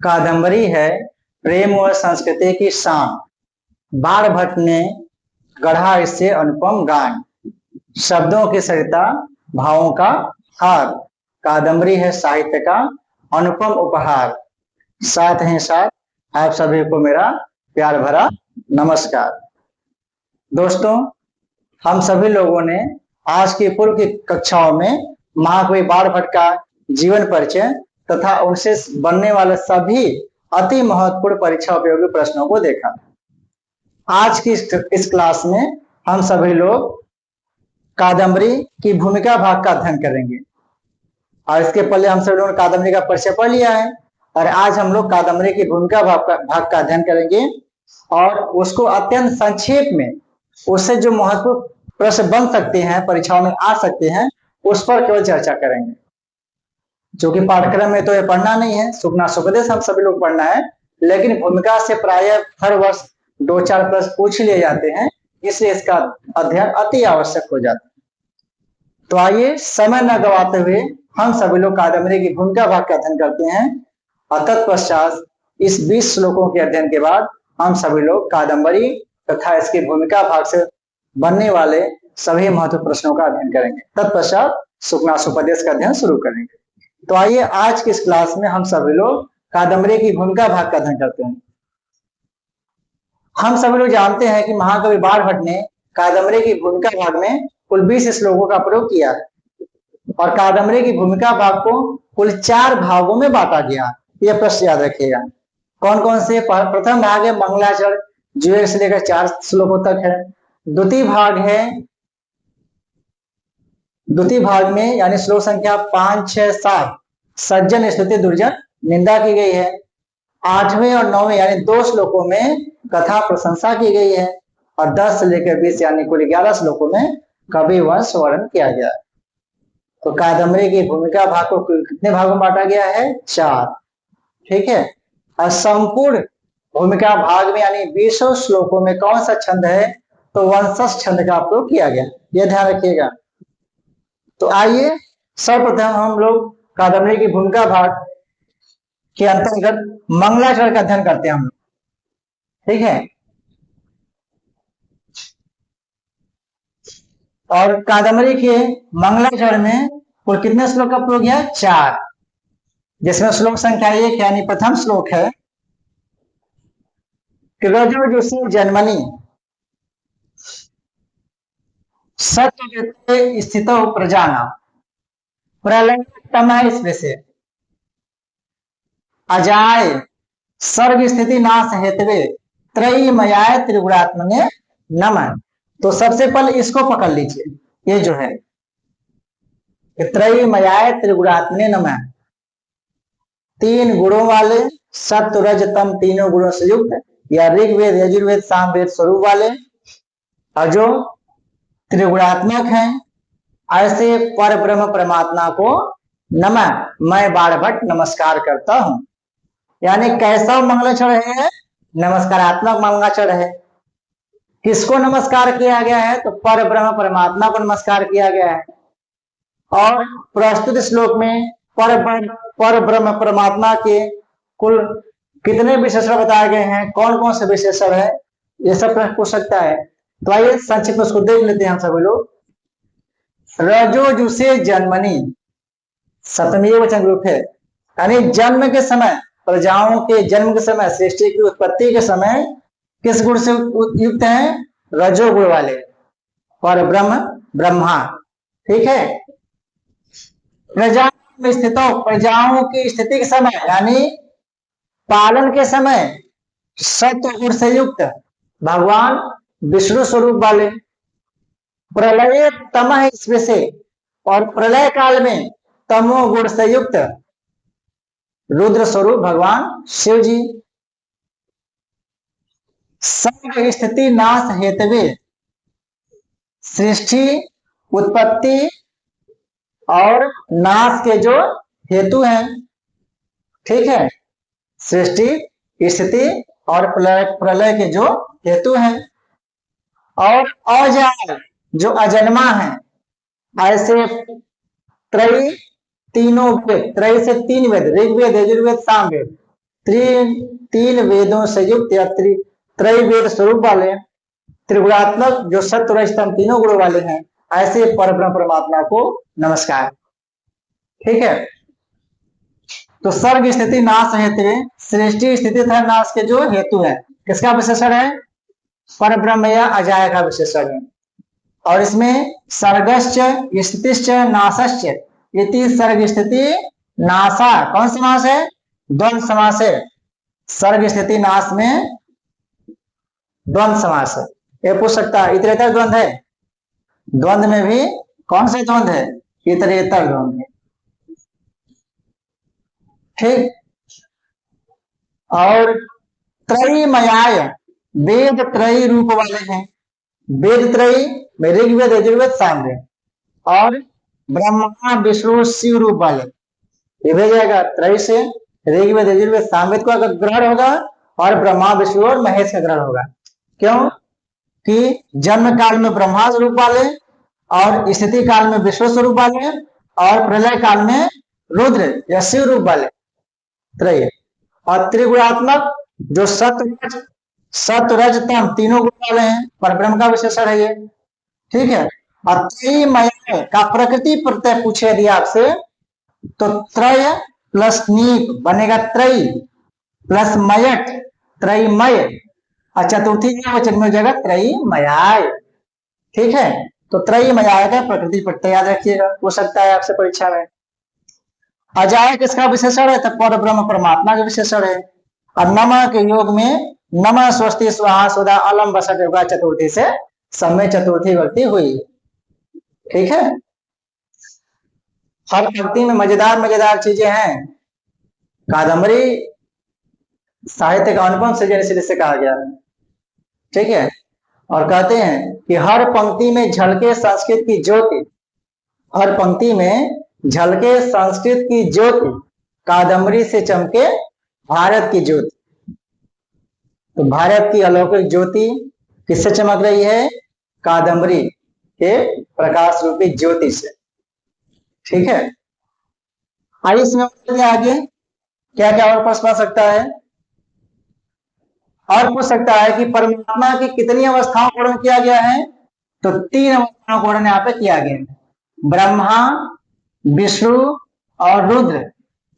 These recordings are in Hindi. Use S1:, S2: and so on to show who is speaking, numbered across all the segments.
S1: कादम्बरी है प्रेम और संस्कृति की शान। बाण भट्ट ने गढ़ा इससे अनुपम गान। शब्दों की सरिता भावों का हार। कादम्बरी है साहित्य का अनुपम उपहार। साथ ही साथ आप सभी को मेरा प्यार भरा नमस्कार। दोस्तों, हम सभी लोगों ने आज की पूर्व की कक्षाओं में महाकवि बाण भट्ट का जीवन परिचय तथा उनसे बनने वाले सभी अति महत्वपूर्ण परीक्षा उपयोगी प्रश्नों को देखा। आज की इस क्लास में हम सभी लोग कादम्बरी की भूमिका भाग का अध्ययन करेंगे। और इसके पहले हम सभी लोगों ने कादम्बरी का परिचय पढ़ लिया है और आज हम लोग कादम्बरी की भूमिका भाग का अध्ययन करेंगे और उसको अत्यंत संक्षेप में उससे जो महत्वपूर्ण प्रश्न बन सकते हैं, परीक्षाओं में आ सकते हैं, उस पर केवल चर्चा करेंगे। जो कि पाठ्यक्रम में तो ये पढ़ना नहीं है, सुखना सुखदेश हम सभी लोग पढ़ना है, लेकिन भूमिका से प्रायः हर वर्ष 2-4 प्रश्न पूछ लिए जाते हैं, इसलिए इसका अध्ययन अति आवश्यक हो जाता है। तो आइए समय न गवाते हुए हम सभी लोग कादम्बरी की भूमिका भाग का अध्ययन करते हैं और तत्पश्चात इस 20 श्लोकों के अध्ययन के बाद हम सभी लोग कादम्बरी तथा इसकी भूमिका भाग से बनने वाले सभी महत्वपूर्ण प्रश्नों का अध्ययन करेंगे। तत्पश्चात सुखना सुपदेश का अध्ययन शुरू करेंगे। तो आइए आज की इस क्लास में हम सभी लोग कादम्बरी की भूमिका भाग का अध्ययन करते हैं। हम सभी लोग जानते हैं कि महाकवि बाण भट्ट ने कादम्बरी की भूमिका भाग में कुल 20 श्लोकों का प्रयोग किया है और कादम्बरी की भूमिका भाग को कुल 4 भागों में बांटा गया। यह प्रश्न याद रखिएगा। कौन कौन से? प्रथम भाग है मंगलाचरण, जो 1 से लेकर 4 श्लोकों तक है। द्वितीय भाग में यानी श्लोक संख्या 5, 6, 7 सज्जन स्तुति दुर्जन निंदा की गई है। 8वें और 9वें यानी 2 श्लोकों में कथा प्रशंसा की गई है और 10 से लेकर 20 यानी कुल 11 श्लोकों में कवि वंश वर्णन किया गया है। तो कादम्बरी की भूमिका भाग को कितने भागों में बांटा गया है? 4। ठीक है। और संपूर्ण भूमिका भाग में यानी 20 श्लोकों में कौन सा छंद है? तो वंशज छंद का प्रयोग किया गया, यह ध्यान रखिएगा। तो आइए सर्वप्रथम हम लोग कादम्बरी की भूमिका भाग के अंतर्गत मंगलाचरण का अध्ययन करते हैं हम लोग। ठीक है। और कादम्बरी के मंगलाचरण में कुल कितने श्लोक का प्रयोग है? 4, जिसमें श्लोक संख्या 1 यानी प्रथम श्लोक है रजोजुषे जन्मनि सत्वृत्ते स्थितो प्रजानां प्रलयतमः स्पृशे अजाय सर्ग स्थिति नाश हेतवे त्रयीमयाय त्रिगुणात्मने नमः। तो सबसे पहले इसको पकड़ लीजिए, ये जो है त्रयीमयाय त्रिगुणात्मने नमः। 3 गुणों वाले, सत्व रज तम तीनों गुणों से युक्त या ऋग्वेद यजुर्वेद सामवेद स्वरूप वाले और जो त्रिगुणात्मक हैं, ऐसे पर ब्रह्म परमात्मा को नमः मैं बाण भट्ट नमस्कार करता हूं। यानी कैसा मंगलाचरण है? नमस्कारात्मक मंगलाचरण है। किसको नमस्कार किया गया है? तो पर ब्रह्म परमात्मा को नमस्कार किया गया है। और प्रस्तुत श्लोक में पर ब्रह्म परमात्मा के कुल कितने विशेषण बताए गए हैं, कौन कौन से विशेषण है, ये सब प्रश्न पूछ सकता है। तो आइए संक्षिप्त उसको देख लेते हैं हम सभी लोग। रजोजुषे जन्मनि सप्तमी वचन रूप है, यानी जन्म के समय, प्रजाओं के जन्म के समय, सृष्टि की उत्पत्ति के समय किस गुण से युक्त है? रजोगुण वाले, पर ब्रह्म ब्रह्मा। ठीक है। प्रजा में स्थित हो, प्रजाओं की स्थिति के समय यानी पालन के समय सत्व गुण से युक्त भगवान विष्णु स्वरूप वाले। प्रलय तमः स्पृशे, और प्रलय काल में तमो गुण से युक्त रुद्र स्वरूप भगवान शिव जी। सर्ग स्थिति नाश हेतवे, सृष्टि उत्पत्ति और नाश के जो हेतु हैं। ठीक है। सृष्टि स्थिति और प्रलय के जो हेतु हैं। और अजाय जो अजन्मा है, ऐसे त्रयी तीनों वेद, त्रयी से 3 वेद, ऋग्वेद यजुर्वेद सामवेद, तीन वेदों से युक्त या त्रैवेद स्वरूप वाले त्रिगुणात्मक जो सत्व रज तम तीनों गुणों वाले हैं, ऐसे परब्रह्म परमात्मा को नमस्कार। ठीक है, तो सर्ग स्थिति नाश हेतु, सृष्टि स्थिति तथा नाश के जो हेतु है, किसका विशेषण है? परब्रह्म या अजाय का विशेषण है। और इसमें सर्गश्च स्थितिश्च नाशश्च इति सर्ग स्थिति नाशा कौन समास है? द्वंद्व समास है। सर्ग स्थिति नाश में द्वंद्व समास है। ये पूछ सकता है इतरेतर द्वंद्व है, द्वंद्व में भी कौन से द्वंद्व है? इतरेतर द्वंद्व है। ठीक, और त्रयीमयाय वेद त्रयी रूप वाले हैं। वेद त्रयी में ऋग्वेद यजुर्वेद सामवेद, और ब्रह्मा विष्णु शिव रूप वाले, ये भेज जाएगा त्रयी से ऋग्वेद यजुर्वेद सामवेद को अगर ग्रहण होगा, और ब्रह्मा विष्णु और महेश का ग्रहण होगा। क्यों कि जन्म काल में ब्रह्मा स्वरूप वाले, और स्थिति काल में विष्णु स्वरूप वाले, और प्रलय काल में रुद्र या शिव रूप वाले त्रय। और त्रिगुणात्मक जो सत्व तम तीनों गुण वाले हैं, परब्रह्म का विशेषण है ये। ठीक है, और त्रयीमय का प्रकृति प्रत्यय पूछे यदि आपसे, तो त्रय प्लस नीक बनेगा त्रयी, प्लस मयट त्रयीमय, और चतुर्थी वचन में हो जाएगा त्रयीमयाय। ठीक है, तो त्रयीमयाय का प्रकृति प्रत्यय याद रखिएगा, हो सकता है आपसे परीक्षा में। अजाय किसका विशेषण है? तो परब्रह्म परमात्मा का विशेषण है। और नमः के योग में नमः स्वस्ति स्वाहा सुधा अलम बसट योगा चतुर्थी से समय चतुर्थी वर्ती हुई। ठीक है, हर पंक्ति में मजेदार चीजें हैं। कादम्बरी साहित्य का अनुपम सृजन इसलिए कहा गया है। ठीक है, और कहते हैं कि हर पंक्ति में झलके संस्कृत की ज्योति, हर पंक्ति में झलके संस्कृत की ज्योति, कादम्बरी से चमके भारत की ज्योति। तो भारत की अलौकिक ज्योति किससे चमक रही है? कादम्बरी के प्रकाश रूपी ज्योति से। ठीक है, आइए इसमें आगे क्या क्या और प्रश्न आ सकता है? और पूछ सकता है कि परमात्मा की कितनी अवस्थाओं का वर्णन किया गया है? तो 3 अवस्थाओं का वर्णन यहाँ पे किया गया है। ब्रह्मा, विष्णु और रुद्र,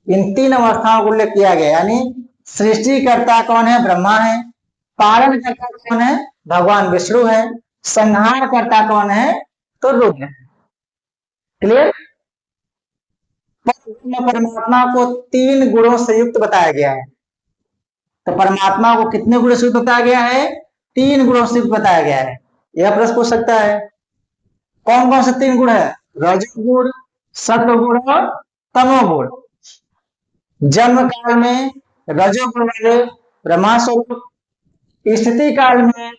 S1: इन 3 अवस्थाओं को उल्लेख किया गया। यानी सृष्टिकर्ता कौन है? ब्रह्मा है। पालन करता कौन है? भगवान विष्णु है। संहार करता कौन है? तो रुद्र है। क्लियर? परमात्मा को 3 गुणों से युक्त बताया गया है। तो परमात्मा को कितने गुणों से युक्त बताया गया है? 3 गुणों से युक्त बताया गया है। यह प्रश्न पूछ सकता है कौन कौन से 3 गुण है? रजोगुण, सत्वगुण और तमोगुण। जन्म काल में रजोगुण वाले ब्रह्मा स्वरूप, स्थिति काल में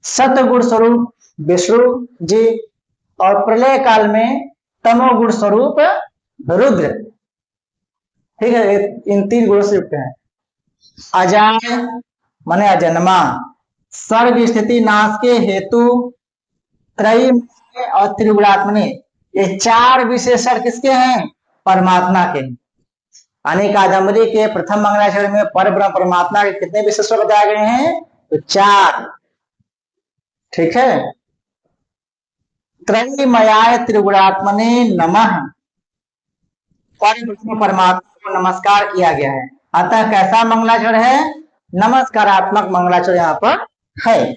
S1: सत्वगुण स्वरूप विष्णु जी, और प्रलय काल में तमोगुण स्वरूप रुद्र। ठीक है, इन 3 गुणों से युक्त है। अजाय माने अजन्मा, सर्ग स्थिति नाश के हेतु, त्रयी और त्रिगुणात्मने, ये 4 विशेषण किसके हैं? परमात्मा के। यानी कादम्बरी के प्रथम मंगलाचरण में परब्रह्म परमात्मा के कितने विशेषण बताए गए हैं? तो 4। ठीक है, त्रयीमयाय त्रिगुणात्मने नमः, परब्रह्म परमात्मा को नमस्कार किया गया है। अतः कैसा मंगलाचरण है? नमस्कारात्मक मंगलाचरण यहाँ पर है।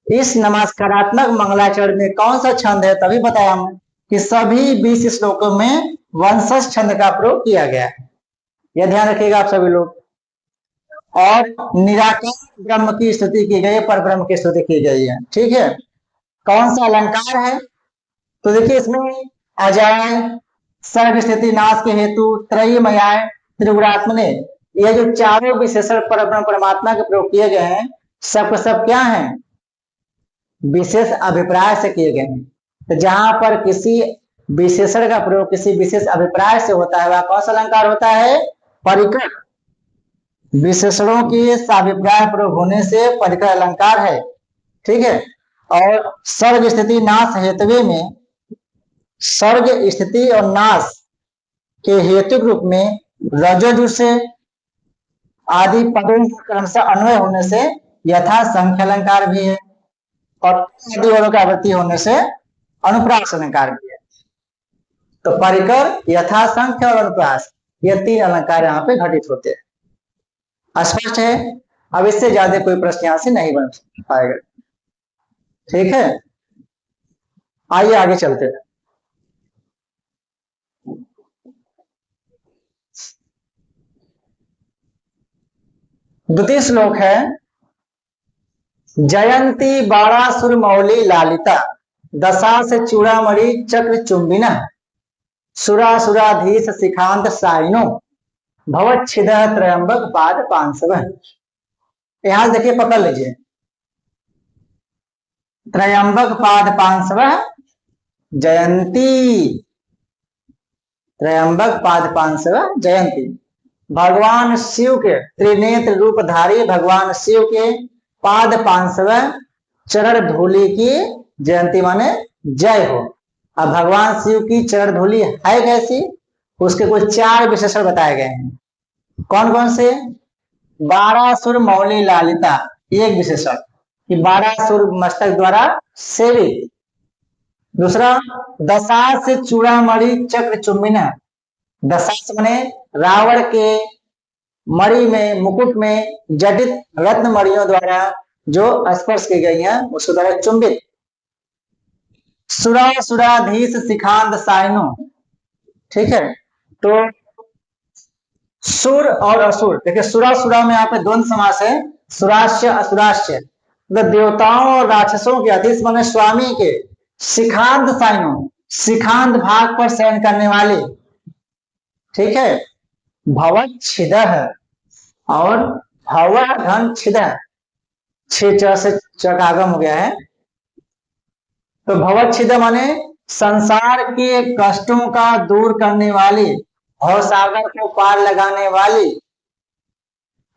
S1: इस नमस्कारात्मक मंगलाचरण में कौन सा छंद है? तभी बताया हमने कि सभी 20 श्लोकों में वंशज छंद का प्रयोग किया गया है। यह ध्यान रखिएगा आप सभी लोग। और निराकार ब्रह्म की स्तुति की गई है, पर ब्रह्म की स्तुति की गई है। ठीक है, कौन सा अलंकार है? तो देखिए इसमें अजाय, सर्ग स्थिति नाश के हेतु, त्रयीमयाय, त्रिगुणात्मने, ये जो 4 विशेषण परब्रह्म परमात्मा के प्रयोग किए गए हैं, सब सब क्या है? विशेष अभिप्राय से किए गए हैं। तो जहां पर किसी विशेषण का प्रयोग किसी विशेष अभिप्राय से होता है, वह कौन सा अलंकार होता है? परिकर। विशेषणों के अभिप्राय प्रयोग होने से परिकर अलंकार है। ठीक है, और सर्ग स्थिति नाश हेतु में, सर्ग स्थिति और नाश के हेतु रूप में रजोजु से आदि पदों का क्रमशः अन्वय होने से यथा संख्या अलंकार भी है, और आदि वर्णों का आवृत्ति होने से अनुप्रास अलंकार भी है। तो परिकर, यथा संख्य और अनुप्रास, ये 3 अलंकार यहाँ पे घटित होते हैं। स्पष्ट है? अब इससे ज्यादा कोई प्रश्न यहाँ से नहीं बन पाएगा। ठीक है, आइए आगे चलते हैं। द्वितीय श्लोक है, जयंती बाणासुर मौली लालिता दशा से चूड़ामणि चक्र चुंबिना सुरासुराधीश शिखांत साइनो भवच्छिद त्रयंबक पाद पांसव। यहां देखिए, पकड़ लीजिए, त्रयंबक पाद पांसव जयंती, त्रयंबक पाद पांसव जयंती। भगवान शिव के त्रिनेत्र रूपधारी भगवान शिव के पाद पांसव चरण धूलि की जयंती माने जय हो। अब भगवान शिव की चरण धूलि है कैसी, उसके कुछ 4 विशेषण बताए गए हैं। कौन कौन से? बारासुर मौली लालिता, एक विशेषण कि बारासुर मस्तक द्वारा सेवित। दूसरा, दशा से चूड़ामणि चक्र चुम्बिना, दशा माने रावण के मणि में, मुकुट में जटित रत्न मणियों द्वारा जो स्पर्श की गई हैं उसके द्वारा चुंबित। सुरासुराधीश शिखांत साइनो, ठीक है। तो सुर और असुर, देखिए सुरासुरा में यहाँ पे द्वंद समास है, सुराश्य असुराश्य, मतलब देवताओं और राक्षसों के अधीश माने स्वामी के शिखांत साइनो, शिखांत भाग पर शयन करने वाले, ठीक है। भवच्छिद और भव धन छिद, छ से च का आगम हो गया है। तो भवच्छिद माने संसार के कष्टों का दूर करने वाली, भवसागर को पार लगाने वाली,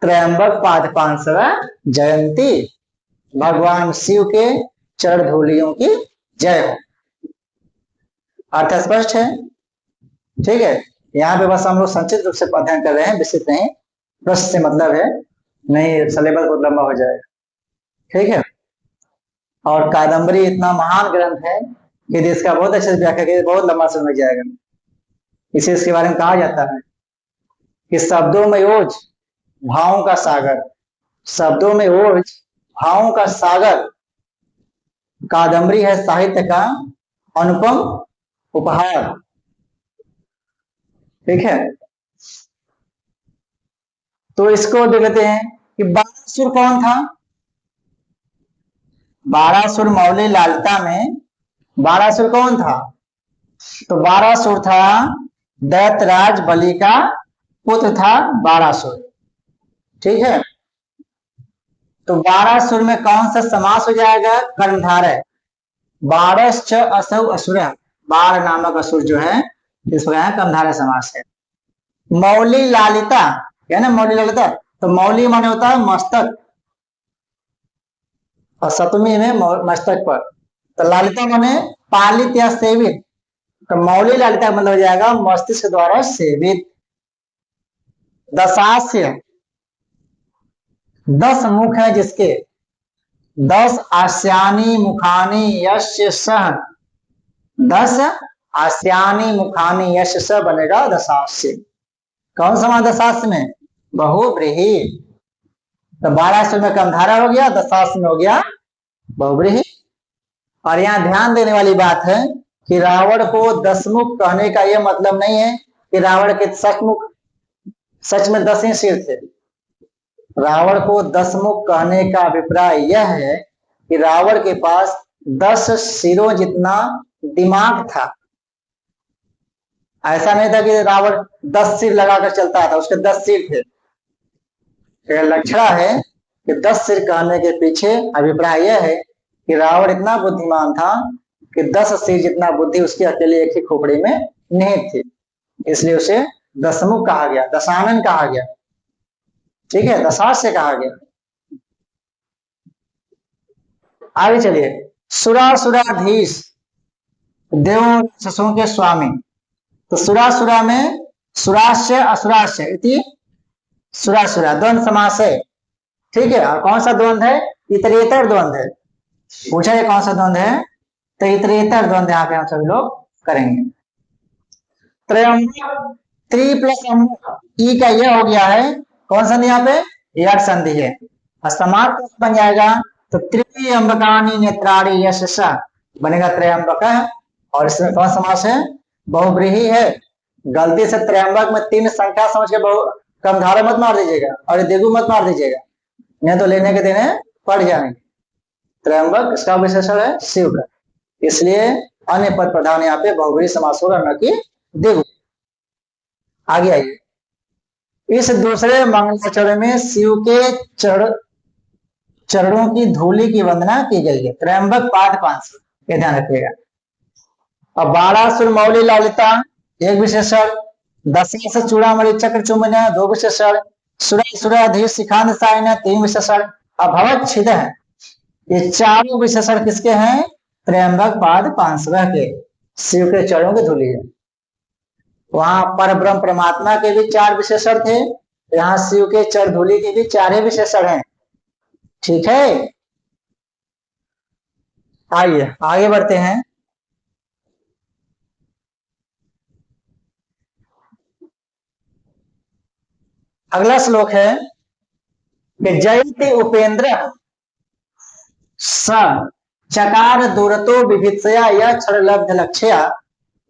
S1: त्रयंबक पाद पांसव जयंती, भगवान शिव के चरण धूलियों की जय हो। अर्थ स्पष्ट है? ठीक है, यहाँ पे बस हम लोग संक्षिप्त रूप से अध्ययन कर रहे हैं, विस्तृत नहीं, प्रश्न से मतलब है नहीं, सिलेबस बहुत लंबा हो जाएगा। ठीक है, और कादम्बरी इतना महान ग्रंथ है कि इसका बहुत अच्छे से व्याख्या करके बहुत लंबा समय जाएगा। इसे इसके बारे में कहा जाता है कि शब्दों में ओज, भावों का सागर, शब्दों में ओज, भावों का सागर कादम्बरी है साहित्य का अनुपम उपहार। ठीक है, तो इसको देखते हैं कि बारासुर कौन था। बारासुर मौली लालिता में बारासुर कौन था? तो बारासुर था दैत्यराज बलि का पुत्र था बारासुर। ठीक है, तो बारासुर में कौन सा समास हो जाएगा? कर्मधारय। बारश्च असौ असुर, बार नामक असुर जो है इस प्रकार कर्मधारय समास है। मौली लालिता है ना, मौली लालिता, तो मौली माने होता है मस्तक, और सप्तमी में मस्तक पर, तो लालिता माने पालित या सेवित, तो मौली लालिता मतलब हो जाएगा मस्तिष्क द्वारा सेवित। दशास्य, 10 मुख है जिसके, 10 आस्यानी मुखानी यस्य सह, 10 आस्यानी मुखानी यस्य सह बनेगा दशास्य। कौन सा दशास्य में? बहुव्रीहि। तो बारासुर में कर्मधारय हो गया, दशास्य में हो गया बहुव्रीहि। और यहाँ ध्यान देने वाली बात है कि रावण को 10 मुख कहने का यह मतलब नहीं है कि रावण के सच में 10 ही सिर थे। रावण को 10 मुख कहने का अभिप्राय यह है कि रावण के पास 10 सिरों जितना दिमाग था। ऐसा नहीं था कि रावण 10 सिर लगाकर चलता था, उसके 10 सिर थे। लक्षण है कि 10 सिर कहने के पीछे अभिप्राय यह है कि रावण इतना बुद्धिमान था कि 10 सिर जितना बुद्धि उसके अकेले एक ही खोपड़ी में नहीं थी, इसलिए उसे दशमुख कहा गया, दशानन कहा गया। ठीक है, दशास्य कहा गया। आगे चलिए, सुरासुराधीश, देव ससुरों के स्वामी। तो सुरासुरा में सुराश्य असुराश्य इति सुरा सुरा द्वंद्व समास है। ठीक है, और कौन सा द्वंद्व है? इतरेतर द्वंद्व है। पूछा है कौन सा द्वंद्व है? तो इतरेतर द्वंद्व यहाँ पे हम सभी लोग करेंगे। त्रयंबक, त्रि प्लस अम्बक, ई का यह हो गया है कौन सा यहाँ पे? यह संधि है। समाप्त बन जाएगा तो त्रिअंबकानि नेत्राणि यश बनेगा त्रयंबक। और इसमें कौन समास है? बहुब्रीहि है। गलती से त्रयंबक में 3 संख्या समझ के कम धारा मत मार दीजिएगा और देगु मत मार दीजिएगा, नहीं तो लेने के देने पड़ जाएंगे। त्रयंबक इसका विशेषण है शिव का, इसलिए अन्य पद प्रधान यहाँ पे बहुब्रीहि समास होगा, न कि देगु। आगे आइए, इस दूसरे मंगलाचरण में शिव के चरणों की धूलि की वंदना की गई है। त्रयंबक पाद 500, ये ध्यान रखिएगा। अब 12 सुरमौली ललिता एक विशेषण, दशा से चूड़ामणि चक्र चुम्बन 2 विशेषण, सुरा सुराधीश शिखांत सायन 3 विशेषण, अभवत छिद है। ये चारों विशेषण किसके हैं? त्रयंबक पाद 500 के, शिव के चरणों की धूलि है। वहां पर ब्रह्म परमात्मा के भी 4 विशेषण थे, यहाँ शिव के चरण धूलि के भी 4 ही विशेषण हैं। ठीक है, आइए आगे बढ़ते हैं। अगला श्लोक है कि जयति उपेंद्र स चकार दूरतो विभित्सया या क्षरलब्ध लक्ष्या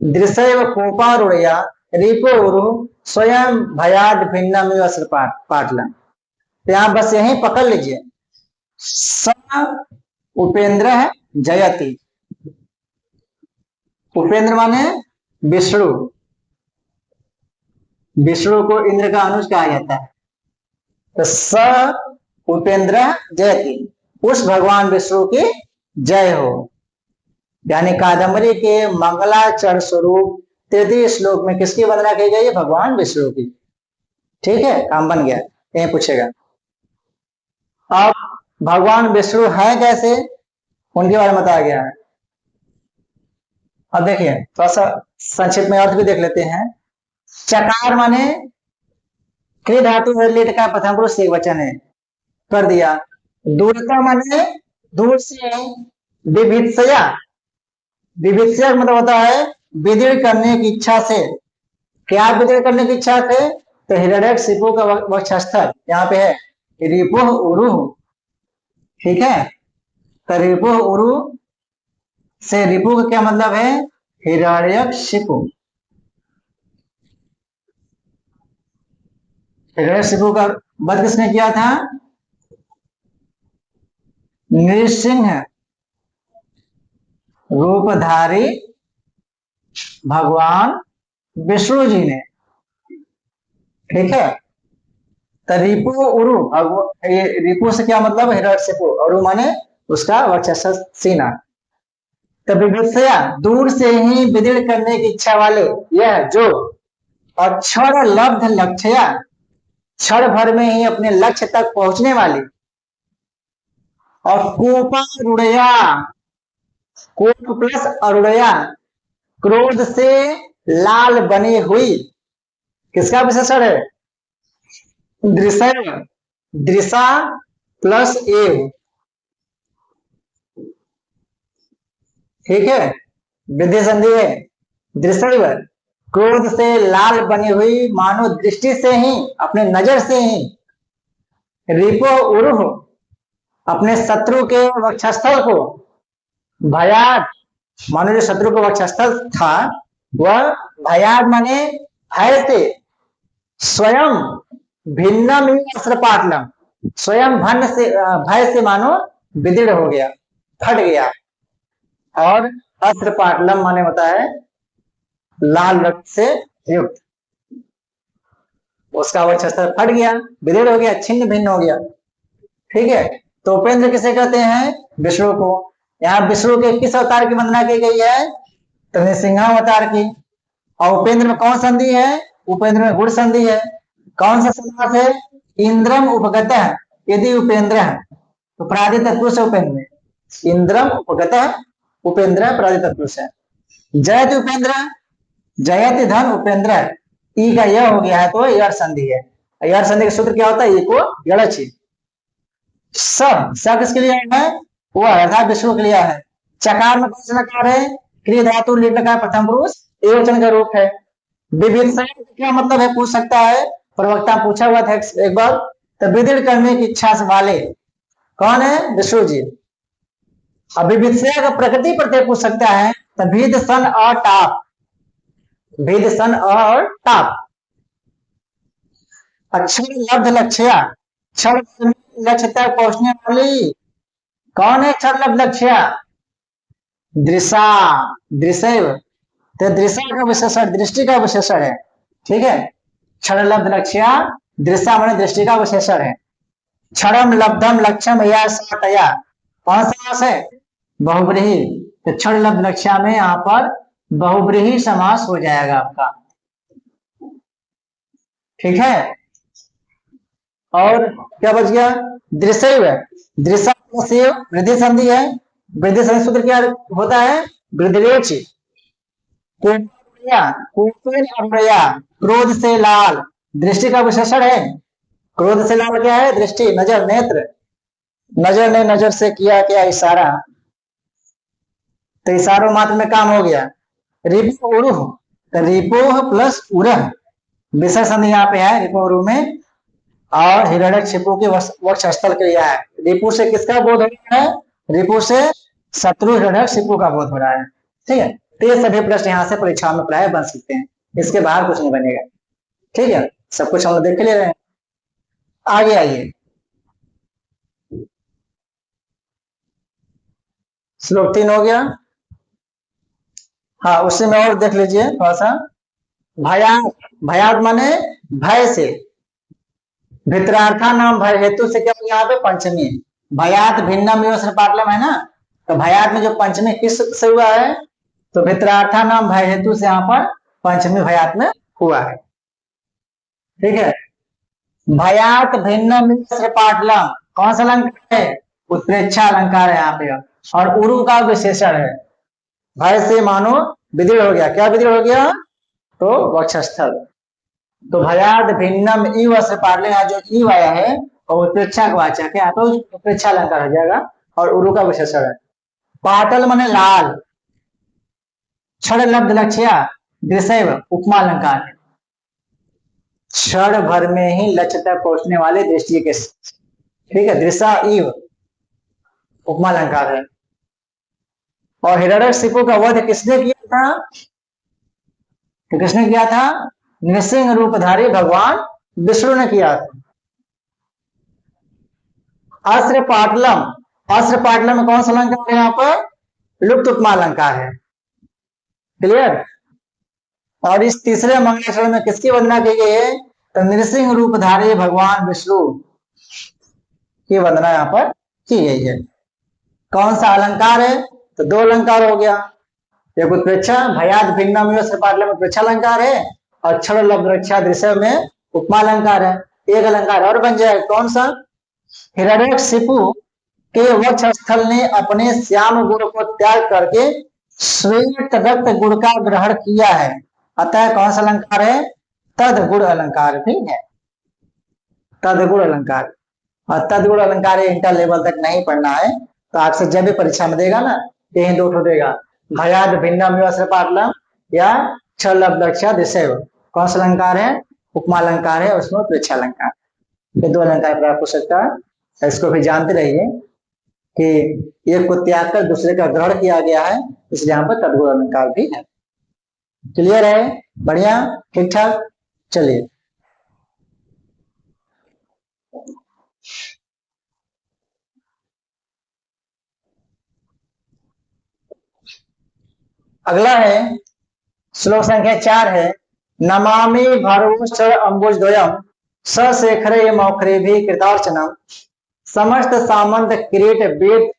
S1: दृशैव कोपारुणया रिपोरु स्वयं भयाद भिन्नमिव पाटला। यहाँ बस यहीं पकड़ लीजिए। स उपेंद्र है जयति, उपेंद्र माने विष्णु, विष्णु को इंद्र का अनुज कहा जाता है। तो स उपेंद्र जयति, उस भगवान विष्णु की जय हो। यानी कादम्बरी के मंगलाचरण स्वरूप तृतीय श्लोक में किसकी वंदना की गई है? भगवान विष्णु की। ठीक है, काम बन गया। यही पूछेगा। अब भगवान विष्णु है कैसे, उनके बारे में बताया गया है। अब देखिए थोड़ा सा संक्षिप्त में अर्थ भी देख लेते हैं। चकार माने क्रिय धातु लिट का प्रथम पुरुष एक वचन है, कर दिया। दूरता माने दूर से, विभित्सया, विभित्सया मतलब होता है विदीर्ण करने की इच्छा से। क्या विदीर्ण करने की इच्छा से? तो हिरण्यकशिपु का वक्षस्थल यहाँ पे है रिपुः उरु। ठीक है, तो रिपुः उरु से रिपु का क्या मतलब है? हिरण्यकशिपु। हिरण्यकशिपु का वध किसने किया था? नृसिंह रूपधारी भगवान विष्णु जी ने। ठीक है, तो रिपु उरु, रिपु से क्या मतलब? हिरण्यकशिपु, उरु माने उसका वक्षस्थल सीना। तो विभित्सया दूर से ही विदीर्ण करने की इच्छा वाले, यह जो अक्षर लब्ध लक्ष्या, क्षण भर में ही अपने लक्ष्य तक पहुंचने वाली, और कोपारुणया, कोप प्लस अरुणया, क्रोध से लाल बनी हुई, किसका विशेषण है? दृशैव, दृशा प्लस एव। ठीक है, वृद्धि संधि है। दृशैव, क्रोध से लाल बनी हुई, मानो दृष्टि से ही, अपने नजर से ही। रिपो उरुह, अपने शत्रु के वक्षस्थल को। भयाद, मानो जो शत्रु का वक्षस्थल था वह भयाद माने भय से। स्वयं भिन्नम अस्त्रपाटलम, स्वयं भय से मानो विदीर्ण हो गया, फट गया। और अस्त्रपाटलम माने होता है लाल रक्त से युक्त, उसका वक्षस्थल फट गया, विदीर्ण हो गया, छिन्न भिन्न हो गया। ठीक है, तो उपेंद्र किसे कहते हैं? विष्णु को। यहाँ विष्णु के किस अवतार की वंदना की गई है? तो नृसिंहावतार की। और उपेंद्र में कौन संधि है? उपेंद्र में गुण संधि है। कौन सा समास है? इंद्रम उपगत, यदि उपेंद्र है तो प्रादित तत्व से उपेंद्र, इंद्रम उपगत उपेंद्र प्रादित तत्व से। जयति उपेंद्र, जयति धन उपेंद्र, ई का यह हो गया है तो यह संधि है। यार संधि का सूत्र क्या होता है? इको यड़च। स किसके लिए है? वो अर्थात विष्णु के लिए है। चकार में कौन सा लकार है? क्रिया धातु लीट लकार प्रथम पुरुष एकवचन का रूप है। विविध क्या मतलब है पूछ सकता है, प्रवक्ता पूछा हुआ था एक बार। तो विदित करने की इच्छा से वाले कौन है? विष्णु जी। अब विविध का प्रकृति प्रत्यय पूछ सकता है, तो विद सन और टाप, विद सन और टाप। अक्षर लब्ध लक्ष्या, क्षण लक्ष्य तक पहुंचने वाली कौन है? क्षण लब्ध लक्ष्या दृशा, दृशैव। तो दृशा का विशेषण दृष्टि का विशेषण है, ठीक है। क्षण लब्ध लक्ष्या, दृशा माने दृष्टि का विशेषण है। क्षणम लब्धम लक्ष्यम या सातया, कौन सा समास है? बहुब्रीहि। तो क्षण लब्ध लक्ष्या में यहाँ पर बहुब्रीहि समास हो जाएगा आपका, ठीक है। और क्या बच गया? दृश्य, दृश्य वृद्धि संधि है। वृद्धि संधि सूत्र क्या होता है? वृद्धिरेच। क्रोध से लाल, दृष्टि का विशेषण है। क्रोध से लाल क्या है? दृष्टि, नजर, नेत्र। नजर ने नजर से किया क्या इशारा, तो इशारों मात्र में काम हो गया। रिपो उरुह, तो रिपोह प्लस उरह विषय संधि यहाँ पे है रिपो उरुह में। और हिरण्यकशिपु के वक्ष स्थल क्रिया है। रिपु से किसका बोध हो रहा है? रिपु से शत्रु हिरण्यकशिपु का बोध हो रहा है, ठीक है। तो ये सभी प्रश्न यहाँ से परीक्षा में प्राय बन सकते हैं, इसके बाहर कुछ नहीं बनेगा, ठीक है। सब कुछ हम लोग देख ले रहे हैं। आगे आइए, श्लोक 3 हो गया। हाँ, उससे में और देख लीजिए थोड़ा सा। भयात, भयात माने भय से। भित्रार्था नाम भय हेतु से क्या यहाँ पे पंचमी। भयात भिन्नम पाटलम है ना, तो भयात में जो पंचमी किस से हुआ है? तो भित्रार्था नाम भय हेतु से यहाँ पर पंचमी भयात में हुआ है, ठीक है। भयात भिन्नम पाटलम कौन सा अलंकार है? उत्प्रेक्षा अलंकार है यहाँ पे, और उरु का विशेषण है। भय से मानो विदृढ़ हो गया। क्या विदृढ़ हो गया? तो वक्षस्थल। तो भयाद भिन्नम इव से पाटले, जो इव आया है और उत्प्रेक्षा का वाचक है, तो उत्प्रेक्षा अलंकार हो जाएगा और उरु का विशेषण है। पाटल माने लाल। क्षण लब्ध लक्ष्या दृश्य उपमा अलंकार है। क्षण भर में ही लक्ष्य तक पहुंचने वाले दृष्टि के, ठीक है। दृशा इव उपमा अलंकार है। और हिरण्यकशिपु का वध किसने किया था? तो किसने किया था? नृसिंह रूपधारी भगवान विष्णु ने किया था। अस्त्र पाटलम, अस्त्र पाटलम में कौन सा अलंकार है? यहाँ पर लुप्त उपमा अलंकार है, क्लियर। और इस तीसरे मंगलेश्वर में किसकी वंदना की गई है? तो नृसिंह रूपधारी भगवान विष्णु की वंदना यहाँ पर की गई है। कौन सा अलंकार है? तो दो अलंकार हो गया, एक उत्प्रेक्षा भयाद भिन्नम पाटलम में उत्प्रेक्षा अलंकार है, और क्षण लब्ध रक्षा दृश्य में उपमा अलंकार है। एक अलंकार और बन जाए, कौन सा? हिरण्यकशिपु के वक्ष स्थल ने अपने श्याम गुण को त्याग करके श्वेत रक्त गुण का ग्रहण किया है, अतः कौन सा अलंकार है? तद गुण अलंकार भी है, तद गुण अलंकार। और तद गुण अलंकार इंटर लेवल तक नहीं पढ़ना है, तो आपसे जब भी परीक्षा में देगा ना, यही दो ठो देगा, भयाद भिन्नम पाटलम या क्षण लब्ध रक्षा दृश्य। कौन सा अलंकार है? उपमा अलंकार है, उसमें उत्प्रेक्षा अलंकार। ये दो अलंकार प्राप्त हो सकता है। इसको भी जानते रहिए कि एक को त्याग कर दूसरे का ग्रहण किया गया है, इसलिए यहाँ पर तदगुण अलंकार भी है। क्लियर है? बढ़िया, ठीक ठाक। चलिए अगला है श्लोक संख्या 4 है। नमामि भर्वोश्चर अंबुज द्वयम सशेखरे मौखरे भी कृतार्चनम समस्त सामंत किरीट वेद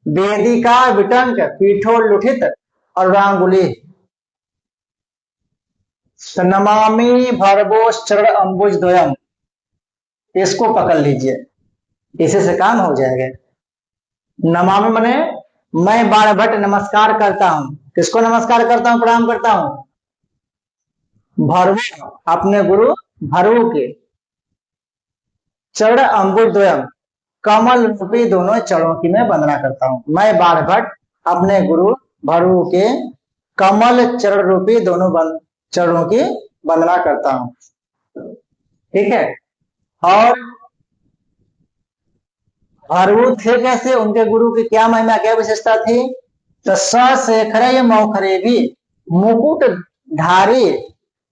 S1: वेदिका विटंक पीठो लुठित अरुणांगुली। नमामि भर्वोश्चर अंबुज द्वयम, इसको पकड़ लीजिए, इसी से काम हो जाएगा। नमामि मने मैं बाणभट्ट नमस्कार करता हूं। किसको नमस्कार करता हूं, प्रणाम करता हूं? भर्व, अपने गुरु भर्व के। चरण अंबुज द्वयम, कमल रूपी दोनों चरणों की मैं वंदना करता हूँ। मैं बाणभट्ट अपने गुरु भरु के कमल चरण रूपी दोनों चरणों की वंदना करता हूँ। ठीक है। और भरु थे कैसे, उनके गुरु की क्या महिमा, क्या विशेषता थी? तो सशेखर मौखरे भी, मुकुट धारी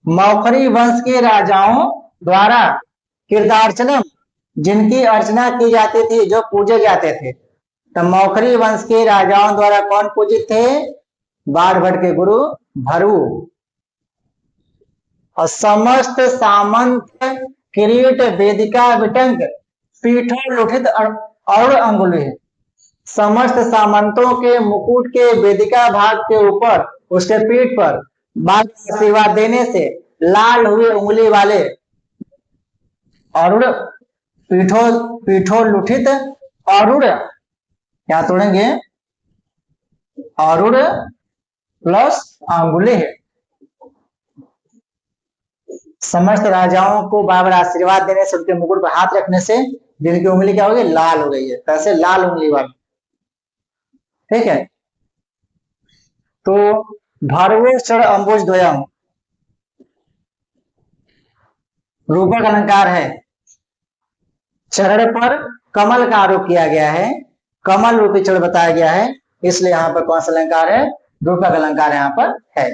S1: मौखरी वंश के राजाओं द्वारा कीर्तार्चनम, जिनकी अर्चना की जाती थी, जो पूजे जाते थे। तो मौखरी वंश के राजाओं द्वारा कौन पूजित थे? बाणभट्ट के गुरु भरु। और समस्त सामंत किरीट वेदिका विटंक पीठों लुठित और अंगुली, समस्त सामंतों के मुकुट के वेदिका भाग के ऊपर, उसके पीठ पर बाण का आशीर्वाद देने से लाल हुए उंगली वाले अरुण पीठों लुठित अरुण, क्या तोड़ेंगे? अरुण प्लस अंगुली है। समस्त राजाओं को बार बार आशीर्वाद देने से, उनके मुकुट पर हाथ रखने से जिनकी उंगली क्या हो गई? लाल हो गई है। कैसे? लाल उंगली वाली। ठीक है। तो भरवेश्वर अंबुज द्वयम रूपक अलंकार है। चरण पर कमल का आरोप किया गया है, कमल रूपी चरण बताया गया है, इसलिए यहाँ पर कौन सा अलंकार है? रूपक अलंकार यहाँ पर है।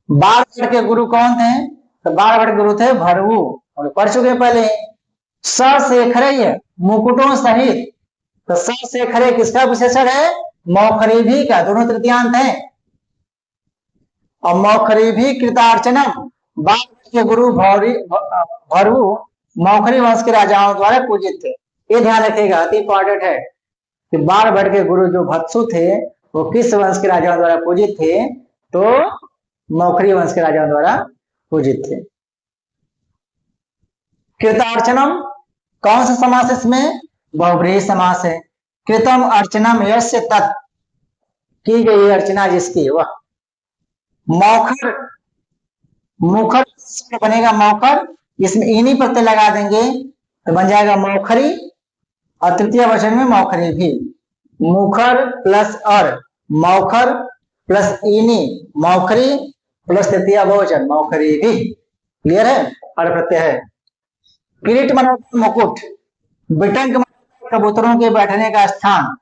S1: बाणभट्ट के गुरु कौन थे? तो बाणभट्ट गुरु थे भरु, और पढ़ चुके पहले। सशेखर मुकुटों सहित, तो सशेखर किसका विशेषण है? मौखरी भी का, दोनों तृतीयांत है। और मौखरी भी कृतार्चनम, बाणभट्ट के गुरु भरु मौखरी वंश के राजाओं द्वारा पूजित थे। ये ध्यान रखिएगा, अति इंपॉर्टेंट है कि बाणभट्ट के गुरु जो भत्सु थे वो किस वंश के राजाओं द्वारा पूजित थे? तो मौखरी वंश के राजाओं द्वारा पूजित थे। कृतार्चनम कौन सा समास है इसमें? बहुब्रीहि समास है। कृतम अर्चनम यस्य तत्, की गई अर्चना जिसकी वह। मौखर, मुखर बनेगा मौखर, इसमें इन्हीं प्रत्यय लगा देंगे तो बन जाएगा मौखरी, और तृतीय वचन में मौखरी भी। मुखर प्लस और, मौखर प्लस इनी, मौखरी प्लस तृतीय बहुवचन मौखरी भी। क्लियर है? और प्रत्यय है। किरीट माना मुकुट, बिटंक माना कबूतरों के बैठने का स्थान,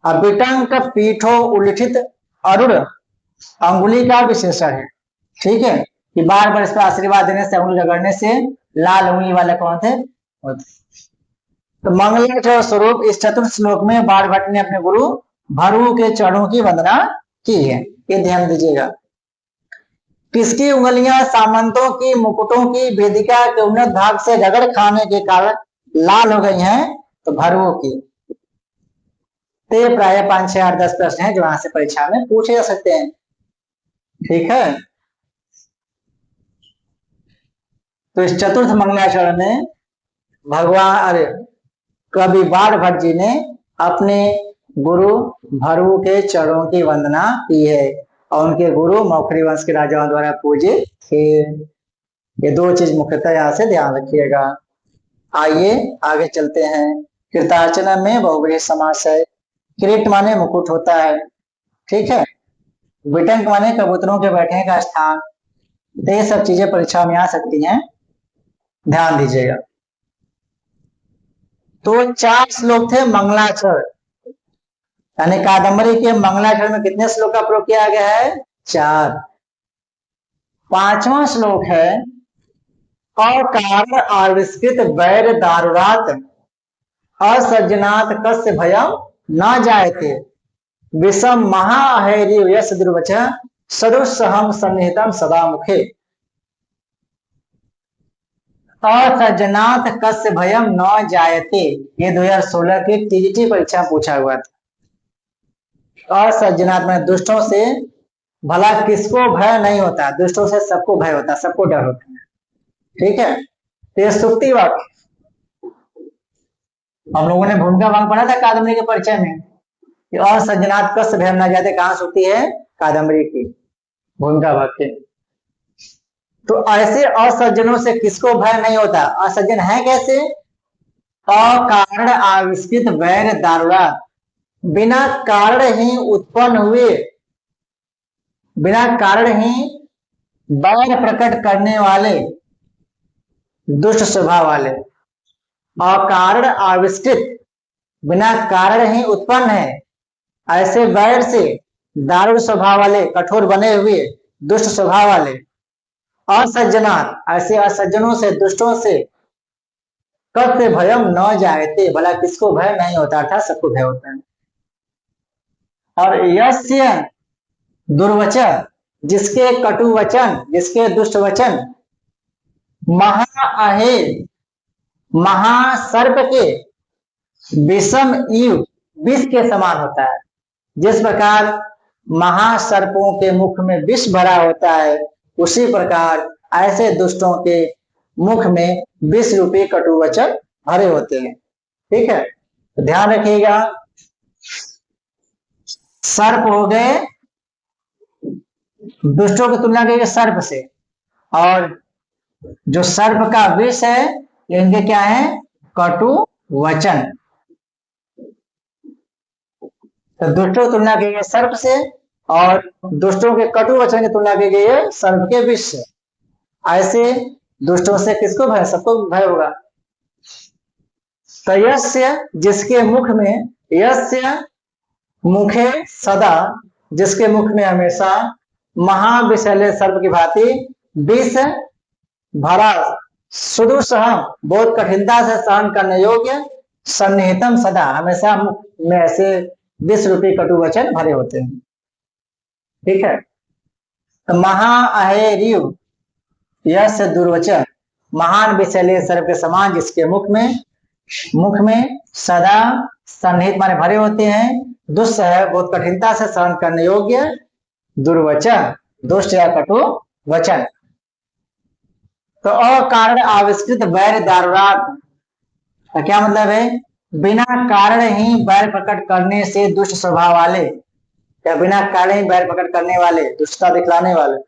S1: और बिटंक पीठों उल्लिखित अरुण अंगुली का विशेषण है। ठीक है, कि बार बार इस पर आशीर्वाद देने से, उंगली रगड़ने से लाल उंगली वाले कौन थे? तो मंगलाचरण स्वरूप इस चतुर्थ श्लोक में बाणभट्ट ने अपने गुरु भरु के चरणों की वंदना की है। ये ध्यान दीजिएगा। किसकी उंगलियां सामंतों की मुकुटों की वेदिका के उन्नत भाग से रगड़ खाने के कारण लाल हो गई हैं? तो भरुओं की। तो प्राय 5, 6, 8, 10 प्रश्न है जो यहां से परीक्षा में पूछे जा सकते हैं। ठीक है। तो इस चतुर्थ मंगलाचरण में भगवान, अरे कवि बाणभट्ट जी ने अपने गुरु भरु के चरणों की वंदना की है, और उनके गुरु मौखरी वंश के राजाओं द्वारा पूजित थे। ये दो चीज मुख्यतः यहाँ से ध्यान रखिएगा। आइए आगे चलते हैं। कृतार्चना में बहुब्रीहि समास है। किरीट माने मुकुट होता है। ठीक है। बिटंक माने कबूतरों के बैठने का स्थान। ये सब चीजें परीक्षा में आ सकती हैं, ध्यान दीजिएगा। तो 4 श्लोक थे मंगलाचरण, यानी कादम्बरी के मंगलाचरण में कितने श्लोक का प्रयोग किया गया है? 4। 5वां श्लोक है अकारण आविष्कृत वैर दारुरात असज्जनात् कस्य भयं न जायते विषम महाहैर्य यश दुर्वच सदुस्सहम सन्निहितम सदा मुखे। असज्जनात् कस्य भयं न जायते, ये 2016 की टीजीटी परीक्षा में पूछा हुआ था। असज्जनात् में दुष्टों से भला किसको भय नहीं होता? दुष्टों से सबको भय होता है, सबको डर होता है। ठीक है। तो ये सुक्ति वाक्य हम लोगों ने भूमिका भाग पढ़ा था कादम्बरी के परिचय में कि असज्जनात् कस्य भयं न जायते, कहाँ सुक्ति है? कादम्बरी की भूमिका वाक्य। तो ऐसे असज्जनों से किसको भय नहीं होता? असज्जन है कैसे? अकारण आविष्कृत वैर दारुणा, बिना कारण ही उत्पन्न हुए, बिना कारण ही वैर प्रकट करने वाले, दुष्ट स्वभाव वाले। अकारण आविष्कृत, बिना कारण ही उत्पन्न है, ऐसे वैर से, दारुण स्वभाव वाले, कठोर बने हुए, दुष्ट स्वभाव वाले। असज्जनात्, ऐसे असज्जनों से, दुष्टों से, कस्य भयम न जायते, भला किसको भय नहीं होता? अर्थात सबको भय होता है। और यस्य दुर्वचन, जिसके कटु वचन, जिसके दुष्ट वचन, महाअहे, महासर्प के विषम इव, विष के समान होता है। जिस प्रकार महासर्पों के मुख में विष भरा होता है, उसी प्रकार ऐसे दुष्टों के मुख में विष रूपी कटु वचन भरे होते हैं। ठीक है, तो ध्यान रखिएगा, सर्प हो गए, दुष्टों की तुलना की सर्प से, और जो सर्प का विष है, इनके क्या है? कटु वचन। तो दुष्टों की तुलना की गई सर्प से, और दुष्टों के कटु वचन की तुलना की गई है सर्प के विष से। ऐसे दुष्टों से किसको भय? सबको भय होगा। तो यस्य, जिसके मुख में, यस्य मुखे सदा, जिसके मुख में हमेशा, महाविषैले सर्प की भांति विष भरा, सुदुसह, बहुत कठिनता से सहन करने योग्य, सन्निहितम सदा, हमेशा मुख में ऐसे विष रूपी कटु वचन भरे होते हैं। ठीक है, तो महाअहेर्यु यस्य दुर्वचन, महान विषैले सर्प के समान, जिसके मुख में सदा, सन्निहित माने भरे होते हैं, दुस्सह, बहुत कठिनता से सहन करने योग्य, दुर्वचन, दुष्ट या कटु वचन। तो अकारण आविष्कृत वैर दारुणात्, क्या मतलब है? बिना कारण ही वैर प्रकट करने से दुष्ट स्वभाव वाले, या बिना कारण ही वैर प्रकट करने वाले, दुष्टता दिखलाने वाले।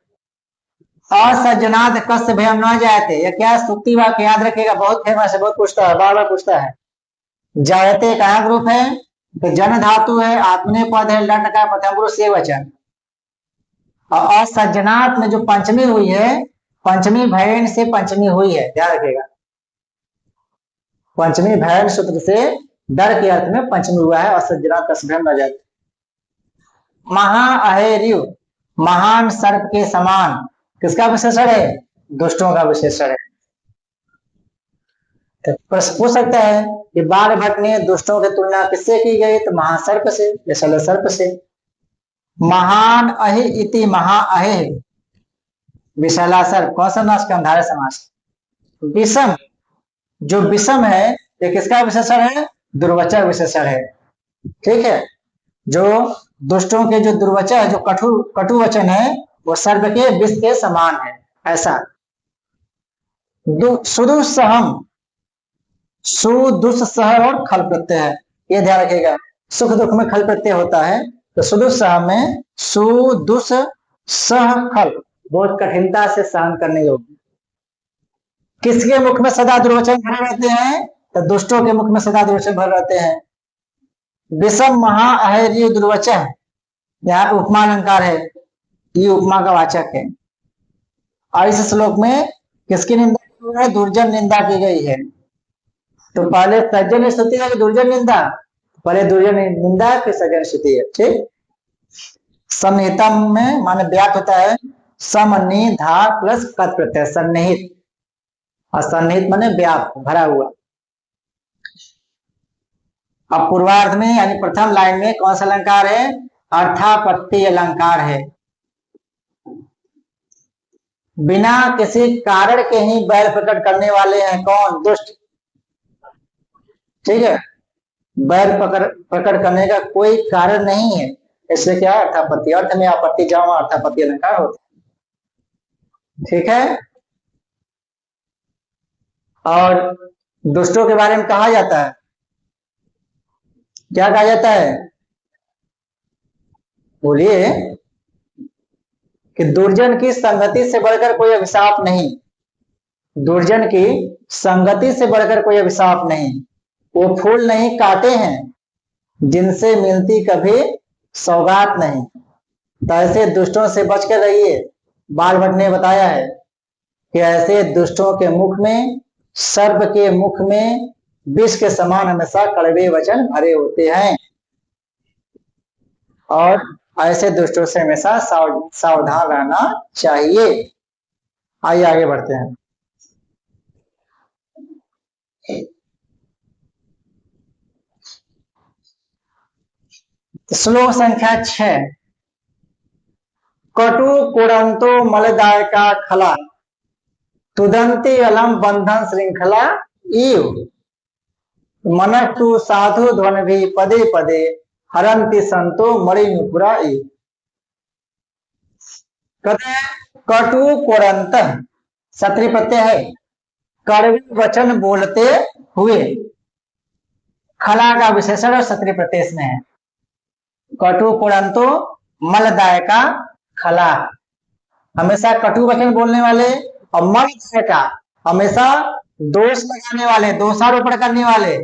S1: असज्जनात् कस्य भयम न जायते, यह क्या स्तुति वाक्य याद रखिएगा, बहुत फेमस है, बहुत पूछता है, बार बार पूछता है। जायते का ग्रुप है, तो जन धातु है, आत्मने पद है, लट का प्रथम पुरुष से वचन। और असज्जनात् में जो पंचमी हुई है, पंचमी भयन से पंचमी हुई है, ध्यान रखिएगा। पंचमी भयन सूत्र से डर के अर्थ में पंचमी हुआ है, असज्जनात् कस्य भयम न जायते। महाअहेर्यु, महान सर्प के समान, किसका विशेषण है? दुष्टों का विशेषण है। तो प्रश्न पूछ सकता है कि बाणभट्ट ने दुष्टों की तुलना किससे की गई? तो महासर्प से, विषैले सर्प से। महान अहि इति महाअहे, विषैला सर्प, कौन सा नाशकंधारय समास। विषम, जो विषम है, ये किसका विशेषण है? दुर्वचन विशेषण है। ठीक है, जो दुष्टों के जो दुर्वचन है, जो कटु वचन है, वो सर्प के विष के समान है, ऐसा। सुदुस्सहम, सुदुस्सह और खल प्रत्यय है, ये ध्यान रखिएगा। सुख दुख में खल प्रत्यय होता है, तो सुदुस्सह में सुदुस्सह खल, बहुत कठिनता से सहन करने योग्य। किसके मुख में सदा दुर्वचन भरे रहते हैं? तो दुष्टों के मुख में सदा दुर्वचन भरे रहते हैं। विषम महाअहेर्यु दुर्वचन, यहाँ पे उपमा अलंकार है, ये उपमा का वाचक है। और इस श्लोक में किसकी निंदा की गई है? दुर्जन निंदा की गई है। तो पहले सज्जन स्तुति है कि दुर्जन निंदा? पहले दुर्जन निंदा फिर सज्जन स्तुति है। ठीक, सन्निहितम में माने व्याप्त होता है, समनिधा प्लस कत प्रत्यय, सन्निहित, और सन्निहित माने व्याप्त, भरा हुआ। अब पूर्वार्ध में यानी प्रथम लाइन में कौन सा अलंकार है? अर्थापत्ति अलंकार है। बिना किसी कारण के ही बैर प्रकट करने वाले हैं कौन? दुष्ट। ठीक है, बैर प्रकट करने का कोई कारण नहीं है, इसलिए क्या? अर्थापत्ति, अर्थ में आपत्ति जहाँ अर्थापत्ति अलंकार होता है। ठीक है, और दुष्टों के बारे में कहा जाता है, क्या कहा जाता है? बोलिए। कि दुर्जन की संगति से बढ़कर कोई अभिशाप नहीं, दुर्जन की संगति से बढ़कर कोई अभिशाप नहीं। वो फूल नहीं काटे हैं जिनसे मिलती कभी सौगात नहीं। तो ऐसे दुष्टों से बच कर रहिए। बाल भट्ट ने बताया है कि ऐसे दुष्टों के मुख में, सर्प के मुख में विष के समान हमेशा कड़वे वचन भरे होते हैं, और ऐसे दुष्टों से हमेशा सावधान रहना चाहिए। आइए आगे बढ़ते हैं। श्लोक संख्या 6। कटु कुरंतो मलदायका खला, तुदंती अलम बंधन श्रृंखला इव, मनस्तु साधु ध्वन भी पदे पदे, हरंति संतो मणि नुपुरा इव। कहते हैं कटु कुरंत सत्री प्रत्यय है, कड़वे वचन बोलते हुए। खला का विशेषण और सत्री प्रत्यय में है। कटु कुरंतो मलदायका खला, हमेशा कटु वचन बोलने वाले, और मलदायका हमेशा दोष लगाने वाले, दोषारोपण करने वाले।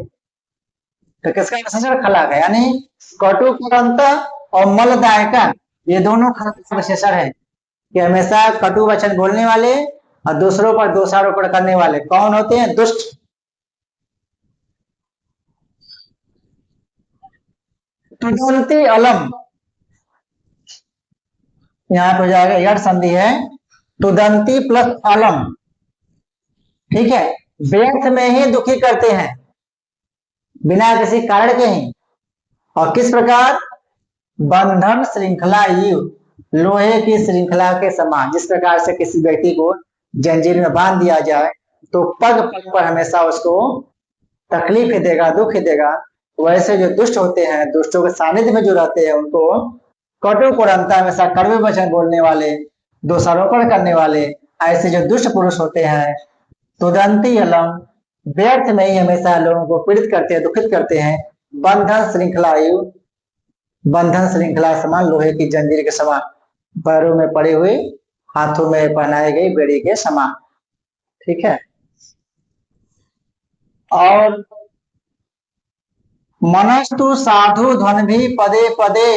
S1: तो किसका विशेषण? खला का। यानी कटु कुरंत और मलदायका ये दोनों खला का विशेषण है कि हमेशा कटु वचन बोलने वाले और दूसरों पर दोषारोपण करने वाले कौन होते हैं? दुष्ट। तुदंती अलम, यहां पर जाएगा यड़ संधि है, तुदंती प्लस अलम, ठीक है। व्यर्थ में ही दुखी करते हैं, बिना किसी कारण के ही। और किस प्रकार? बंधन श्रृंखला युव, लोहे की श्रृंखला के समान। जिस प्रकार से किसी व्यक्ति को जंजीर में बांध दिया जाए तो पग पग पर हमेशा उसको तकलीफ ही देगा, दुख ही देगा। वैसे जो दुष्ट होते हैं, दुष्टों के सानिध्य में जो रहते हैं, उनको कटु कुरंता, हमेशा कड़वे वचन बोलने वाले, दोषारोपण करने वाले, ऐसे जो दुष्ट पुरुष होते हैं, तुदंती अलम, व्यर्थ में ही हमेशा लोगों को पीड़ित करते हैं, दुखित करते हैं। बंधन श्रृंखला युव, बंधन श्रृंखला समान, लोहे की जंजीर के समान, पैरों में पड़े हुए, हाथों में पहनाई गई बेड़ी के समान, ठीक है। और मनस्तु साधु ध्वन भी पदे पदे,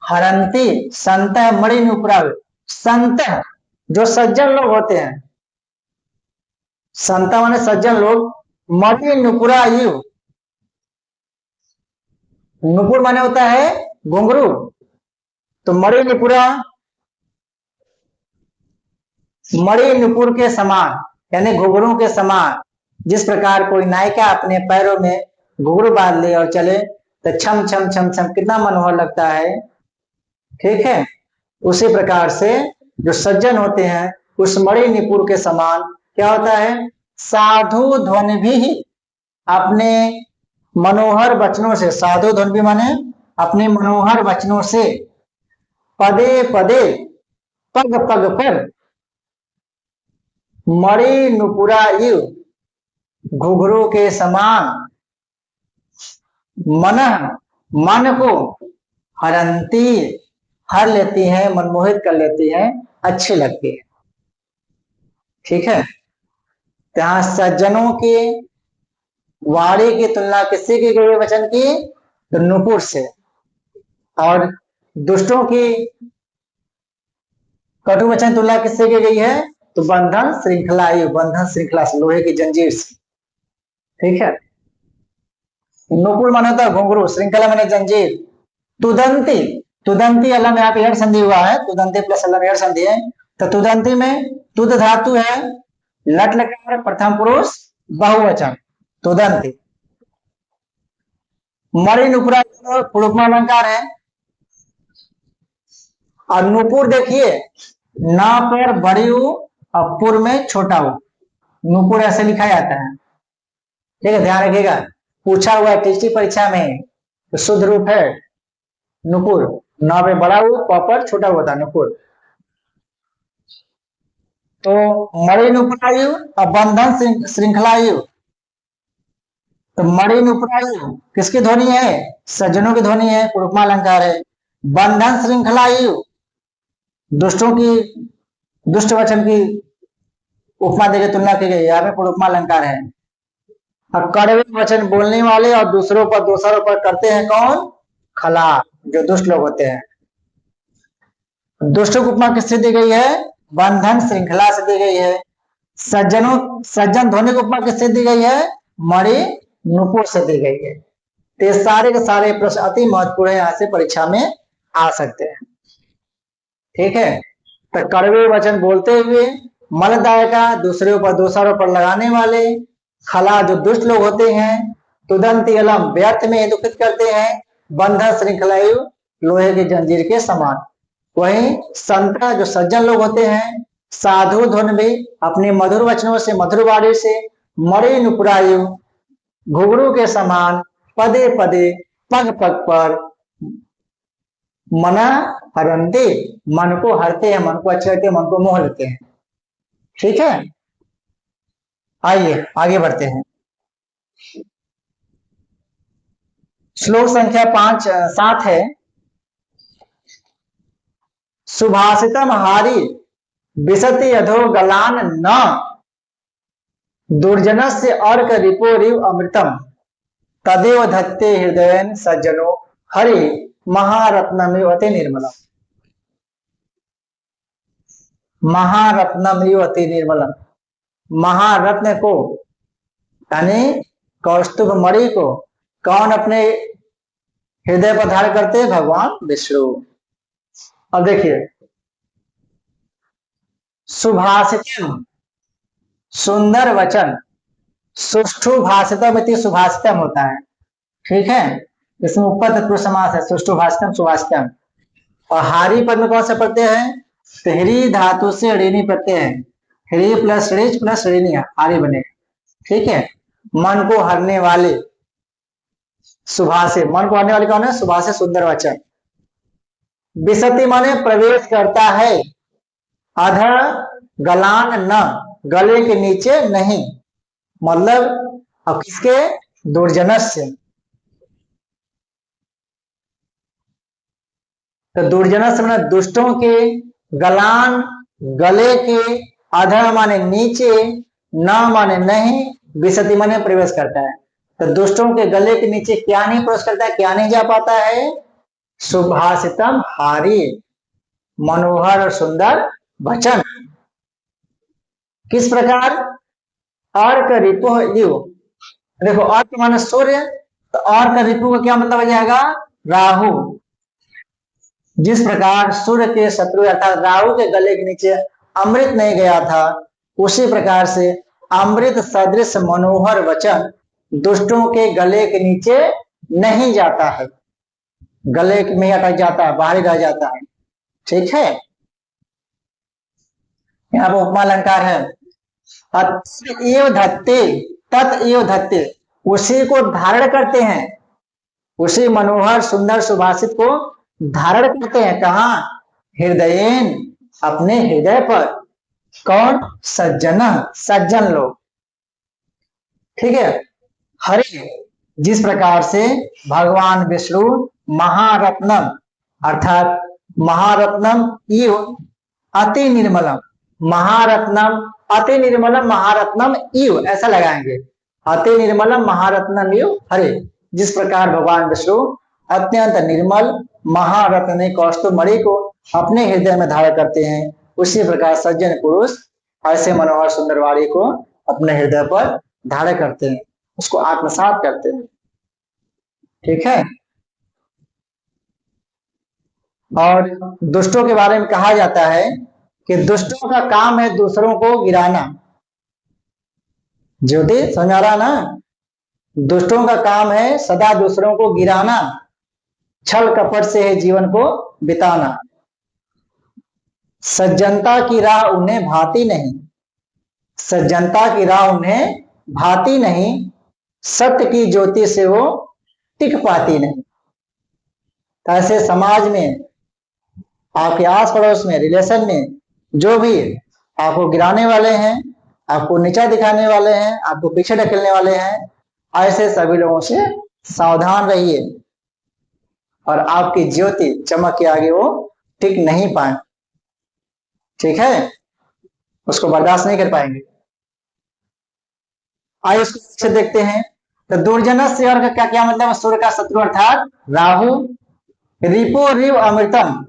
S1: हरंती संत मणि नुपुर। संत जो सज्जन लोग होते हैं, संत माने सज्जन लोग, मणि नुपुरा युव, नुपुर माने होता है घुंघरू, तो मणि नुपुरा, मणि नुपुर के समान यानी घुंघरू के समान। जिस प्रकार कोई नायिका अपने पैरों में घुंघरू बांध ले और चले तो छम छम छम छम कितना मनोहर लगता है, ठीक है। उसी प्रकार से जो सज्जन होते हैं, उस मणि नुपुर के समान क्या होता है? साधु ध्वन भी, अपने मनोहर वचनों से, साधु ध्वन भी माने अपने मनोहर वचनों से, पदे पदे, पग पग पर, मणि नुपुरा युव, घुघरू के समान, मन को हरंती, हर लेती है, मनमोहित कर लेती है, अच्छी लगती है, ठीक है। यहाँ सज्जनों की वाणी की तुलना किससे की गई है? वचन की, तो नुपुर से। और दुष्टों की कटु वचन तुलना किससे की गई है? तो बंधन श्रृंखला, बंधन श्रृंखला से, लोहे की जंजीर से, ठीक है। नुपुर माने होता है घुंघरू, श्रृंखला माने जंजीर। तुदंती, तुदंती अलम, यहाँ पे हर संधि हुआ है, तुदंती प्लस अलम हर संधि है। तो तुदंती में तुद धातु है, लट लकार, प्रथम पुरुष बहुवचन, तुदंती। मणि नुपुरा पुरुषालंकार है। और नुपुर देखिए, ना पर बड़ी उ और पुर में छोटा उ, नुपुर ऐसे लिखा जाता है, ठीक है, ध्यान रखिएगा। पूछा हुआ है टीसी परीक्षा में, तो शुद्ध रूप है नुपुर, ना पे बड़ा उ, प पर छोटा होता है नुपुर। तो मणि नुपुरायु और बंधन श्रृंखलायु, तो मणि नुपुरायु किसकी ध्वनि है? सज्जनों की ध्वनि है, पुरुषालंकार है। बंधन श्रृंखलायु दुष्टों की दुष्ट वचन की उपमा देकर तुलना की गई, यहाँ पे पूर्ण उपमा अलंकार है। अब कड़वे वचन बोलने वाले और दूसरों पर दोषारोपण करते हैं कौन? खला, जो दुष्ट लोग होते हैं। दुष्टों की उपमा किससे दी गई है? बंधन श्रृंखला से दी गई है। सज्जन धोने की उपमा किससे दी गई है? मणि नुपुर से दी गई है। तो ये सारे के सारे प्रश्न अति महत्वपूर्ण है, यहाँ से परीक्षा में आ सकते हैं। ठीक है, तो कड़वे वचन बोलते हुए, मलदायका दूसरे ऊपर दोषारोपण लगाने वाले, खला जो दुष्ट लोग होते हैं, तुदंती अलम व्यर्थ में दुखित करते हैं, बंधन श्रृंखलायु लोहे की जंजीर के समान। वहीं संत जो सज्जन लोग होते हैं, साधु धुन भी अपने मधुर वचनों से, मधुर वाणी से, मणि नुपुरायु घुघरू के समान पदे पदे पग पग पर मना हरंते, मन को हरते हैं, मन को अच्छे लगते हैं, मन को मोह लेते हैं। ठीक है, आइए आगे बढ़ते हैं। श्लोक संख्या 7 है। सुभाषितम हारी विशति अधो गलान न, दुर्जनस्य अर्क रिपोरिव अमृतम, तदेव धत्ते हृदयन सज्जनो हरि महारत्नमिव अति निर्मलम। महारत्नमिव अति निर्मलम, महारत्न को यानी कौस्तुभ मणि को कौन अपने हृदय पर धारण करते हैं? भगवान विष्णु। अब देखिए, सुभाषितम सुंदर वचन, सुष्ठु भाषितम इति सुभाषितम होता है। ठीक है, इसमें उपपद तत्पुरुष समास है, सुष्ठु भाषितम सुभाषितम। और हारी पद में कौन से प्रत्यय है? ह्री धातु से ऋणी प्रत्यय है, ह्री प्लस ऋच प्लस ऋणी हारी बनेगा। ठीक है, मन को हरने वाले, सुभाषित, मन को हरने वाले कौन है? सुभाषित सुंदर वचन। विशति माने प्रवेश करता है, अधर गलान न, गले के नीचे नहीं, मतलब अब किसके? दुर्जनस्य। तो दुर्जनस्य माने दुष्टों के, गलान गले के, अधर माने नीचे, न माने नहीं, विशति माने प्रवेश करता है। तो दुष्टों के गले के नीचे क्या नहीं प्रवेश करता है, क्या नहीं जा पाता है? सुभाषितम हारी, मनोहर और सुंदर वचन। किस प्रकार? अर्क रिपु यु, देखो अर्क माने सूर्य, तो अर्क रिपु का क्या मतलब हो जाएगा? राहु। जिस प्रकार सूर्य के शत्रु अर्थात राहु के गले के नीचे अमृत नहीं गया था, उसी प्रकार से अमृत सदृश मनोहर वचन दुष्टों के गले के नीचे नहीं जाता है, गले में अटक जाता है, बाहर रह जाता है। ठीक है, यहाँ पर उपमा अलंकार है। तत्एव धत्ते, उसी को धारण करते हैं, उसी मनोहर सुंदर सुभाषित को धारण करते हैं। कहा? हृदयेन, अपने हृदय पर। कौन? सज्जन, सज्जन लोग। ठीक है, हरि, जिस प्रकार से भगवान विष्णु महारत्नम अर्थात महारत्नम इव अति निर्मलम, महारत्नम अति निर्मलम, महारत्नम इव ऐसा लगाएंगे, अति निर्मलम महारत्नम इव हरे, जिस प्रकार भगवान विष्णु अत्यंत निर्मल महारत्न कौस्तुभ मणि को अपने हृदय में धारण करते हैं, उसी प्रकार सज्जन पुरुष ऐसे मनोहर सुंदर वाणी को अपने हृदय पर धारण करते हैं, उसको आत्मसात करते हैं। ठीक है, और दुष्टों के बारे में कहा जाता है कि दुष्टों का काम है दूसरों को गिराना। ज्योति समझ आ रहा ना? दुष्टों का काम है सदा दूसरों को गिराना, छल कपट से है जीवन को बिताना। सज्जनता की राह उन्हें भाती नहीं, सज्जनता की राह उन्हें भाती नहीं, सत्य की ज्योति से वो टिक पाती नहीं। तो ऐसे समाज में, आपके आस पड़ोस में, रिलेशन में जो भी आपको गिराने वाले हैं, आपको नीचा दिखाने वाले हैं, आपको पीछे ढकेलने वाले हैं, ऐसे सभी लोगों से सावधान रहिए और आपकी ज्योति चमक के आगे वो टिक नहीं पाए। ठीक है, उसको बर्दाश्त नहीं कर पाएंगे। आइए उसको से देखते हैं। तो दुर्जन से और का क्या क्या मतलब है? सूर्य का शत्रु अर्थात राहु। रिपो रिव अमृतम,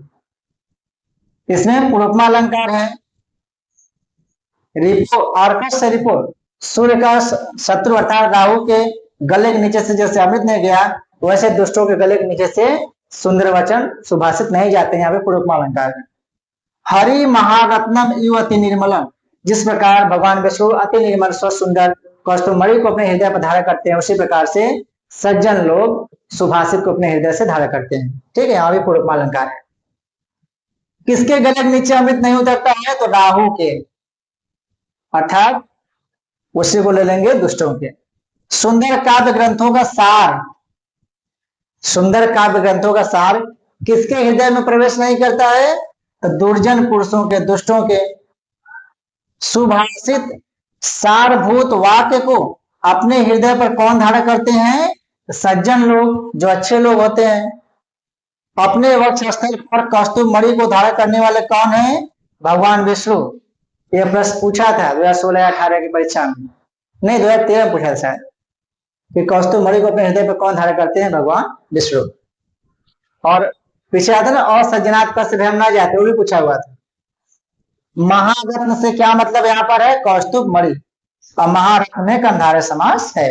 S1: इसमें पूर्वमा अलंकार है। रिपो अर्कस से रिपो, सूर्य का शत्रु अर्थात राहु के गले के नीचे से जैसे अमृत नहीं गया, वैसे दुष्टों के गले के नीचे से सुंदर वचन सुभाषित नहीं जाते। यहाँ पे पूर्वमा अलंकार है। हरि महारत्नम इव अति निर्मलम, जिस प्रकार भगवान विष्णु अति निर्मल स्व सुंदर कौस्तुभमणि को अपने हृदय पर धारण करते हैं, उसी प्रकार से सज्जन लोग सुभाषित को अपने हृदय से धारण करते हैं। ठीक है, यहाँ भी पूर्वमा अलंकार है। किसके गले के नीचे अमृत नहीं उतरता है? तो राहु के, अर्थात उसी को ले लेंगे दुष्टों के। सुंदर काव्य ग्रंथों का सार, सुंदर काव्य ग्रंथों का सार किसके हृदय में प्रवेश नहीं करता है? तो दुर्जन पुरुषों के, दुष्टों के। सुभाषित सारभूत वाक्य को अपने हृदय पर कौन धारण करते हैं? सज्जन लोग, जो अच्छे लोग होते हैं। अपने वक्षस्थल पर कौस्तुभमणि को धारण करने वाले कौन है? भगवान विष्णु। यह प्रश्न पूछा था 2016-18 की परीक्षा में, नहीं 2013 में पूछा था शायद, कि कौस्तुभमणि को अपने हृदय पर कौन धारण करते हैं? भगवान विष्णु। और पीछे आता ना, और सज्जनात् कस्य भयम न जाते, वो भी पूछा हुआ था। महारत्न से क्या मतलब यहाँ पर है? कौस्तुभमणि। और महारत्न में गंधारय समास है।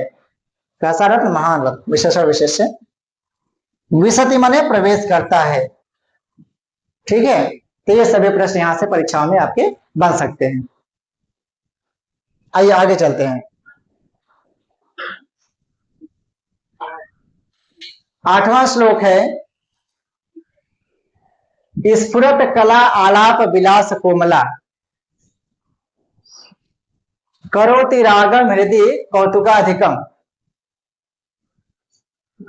S1: कैसा रत्न? महान रत्न, विशेष और विशेष से। विशति माने प्रवेश करता है। ठीक है, तो ये सभी प्रश्न यहां से परीक्षाओं में आपके बन सकते हैं। आइए आगे चलते हैं। 8वां श्लोक है, स्फुरत कला आलाप विलास कोमला, करोति रागम हृदय कौतुकाधिकम,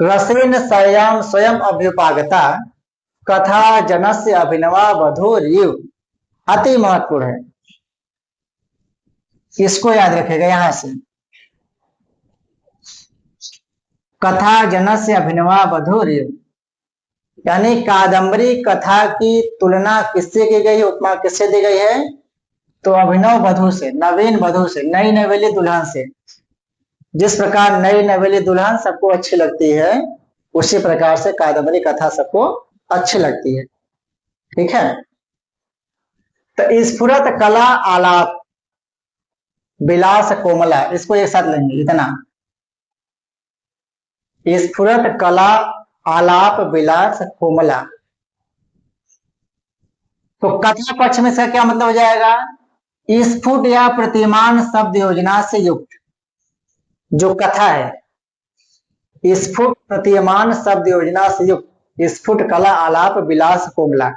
S1: रसेन स्वयं स्वयं अभ्युपागता, कथा जनस्य अभिनवा वधूरिव। अति महत्वपूर्ण है, इसको याद रखेगा यहां से। कथा जनस्य अभिनवा वधूरिव, यानी कादम्बरी कथा की तुलना किससे की गई, उपमा किससे दी गई है? तो अभिनव वधू से, नवीन वधू से, नई नवेली दुल्हन से। जिस प्रकार नई नवेली दुल्हन सबको अच्छी लगती है, उसी प्रकार से कादम्बरी कथा सबको अच्छी लगती है। ठीक है, तो स्फुरत कला आलाप विलास कोमला, इसको एक साथ लेंगे। इतना, स्फुरत कला आलाप विलास कोमला। तो कथा पक्ष में इसका क्या मतलब हो जाएगा? स्फुट या प्रतिमान शब्द योजना से युक्त जो कथा है, स्फुट प्रतिमान शब्द योजना से युक्त, स्फुट कला आलाप विलास कोमला।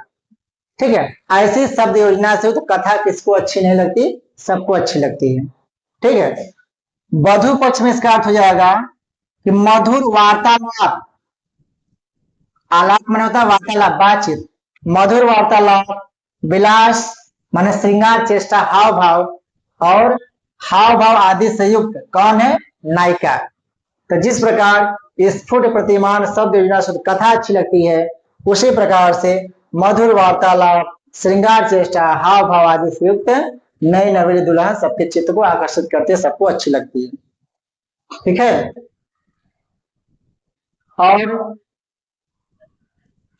S1: ठीक है, ऐसी शब्द योजना से युक्त कथा किसको अच्छी नहीं लगती? सबको अच्छी लगती है। ठीक है, वधु पक्ष में इसका अर्थ हो जाएगा कि मधुर वार्तालाप, आलाप माने होता है वार्तालाप, बातचीत, मधुर वार्तालाप, विलास माने श्रृंगार चेष्टा हाव भाव, और हाव भाव आदि से युक्त कौन है? नायिका। तो जिस प्रकार स्फुट प्रतिमान शब्द योजना से कथा अच्छी लगती है, उसी प्रकार से मधुर वार्तालाप, श्रृंगार चेष्टा, हाव भाव आदि से युक्त नई नवेली दुल्हन सबके चित्त को आकर्षित करते हैं, सबको अच्छी लगती है। ठीक है, और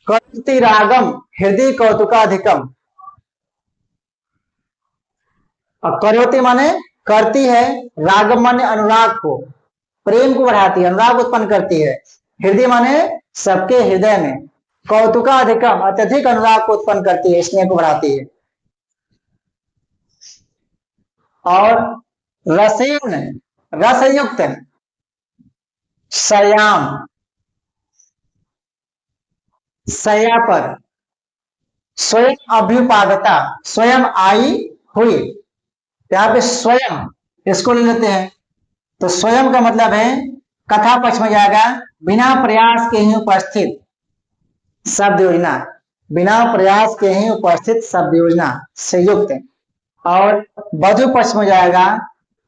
S1: करोति रागम हृदय कौतुकाधिकम, और करोति माने करती है, रागम माने अनुराग को, प्रेम को बढ़ाती है, अनुराग उत्पन्न करती है। हृदय माने सबके हृदय में, कौतुकाधिकम अत्यधिक अनुराग को उत्पन्न करती है, स्नेह को बढ़ाती है। और रसेन रसयुक्त सयाम, सया पर, स्वयं अभ्युपागता, स्वयं आई हुई। यहाँ पे स्वयं इसको ले लेते हैं, तो स्वयं का मतलब है कथा पक्ष में जाएगा बिना प्रयास के ही उपस्थित शब्द योजना, बिना प्रयास के ही उपस्थित शब्द योजना से युक्त। और वधु पक्ष में जाएगा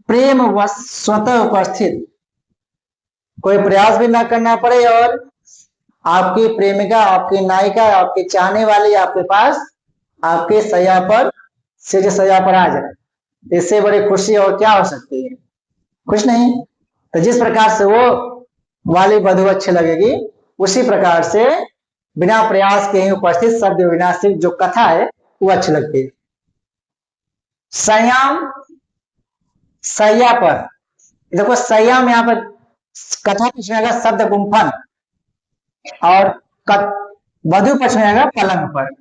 S1: प्रेम व स्वतः उपस्थित, कोई प्रयास भी ना करना पड़े, और आपकी प्रेमिका, आपकी नायिका, आपकी चाहने वाली आपके पास, आपके सया पर से जो सजा पर आ जाए, इससे बड़ी खुशी और क्या हो सकती है? कुछ नहीं। तो जिस प्रकार से वो वाली वधु अच्छी लगेगी, उसी प्रकार से बिना प्रयास के ही उपस्थित शब्द विनाशिक जो कथा है वो अच्छी लगती है। संयम, सैया पर, देखो संयम यहाँ पर कथा पक्ष में आएगा शब्द गुम्फन, और वधु पक्ष में आएगा पलंग पर।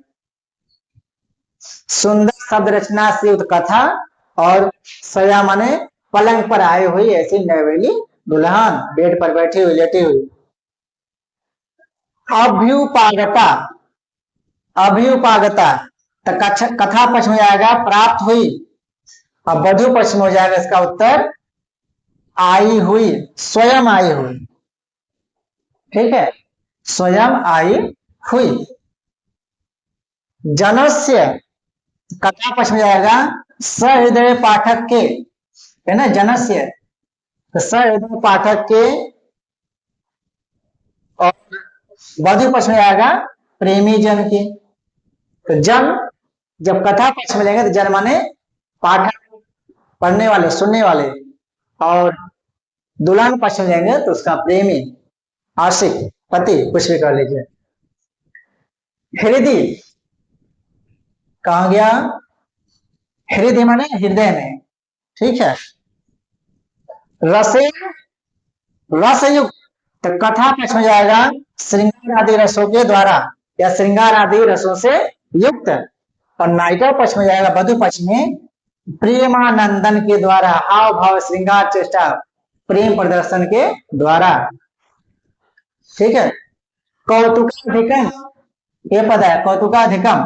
S1: सुंदर शब्द रचना से युक्त कथा, और सया माने पलंग पर आई हुई ऐसी नवेली दुल्हन, बेड पर बैठी हुई, लेटी हुई। अभ्युपागता, अभ्युपागता तो कथा पक्ष में आएगा प्राप्त हुई, और वधु पक्ष में हो जाएगा इसका उत्तर आई हुई, स्वयं आई हुई। ठीक है, स्वयं आई हुई। जनस्य कथा पक्ष में जाएगा सहृदय पाठक के, है ना, जनस्य तो सहृदय पाठक के, और वधु पक्ष में आएगा प्रेमी जन के। तो जन जब कथा पक्ष में लेंगे तो जन माने पाठक, पढ़ने वाले, सुनने वाले, और दुल्हन पक्ष में लेंगे तो उसका प्रेमी, आशिक, पति, कुछ भी कर लीजिए। हृदय कहा गया, हृदय माने हृदय में। ठीक है, रसे, रसयुक्त तो कथा पक्ष में जाएगा श्रृंगार आदि रसों के द्वारा, या श्रृंगार आदि रसों से युक्त, और नायिका पक्ष में जाएगा वधु पक्ष में प्रेमानंदन के द्वारा, हाव भाव श्रृंगार चेष्टा प्रेम प्रदर्शन के द्वारा। ठीक है, कौतुकाधिकम, ये पद है कौतुकाधिकम,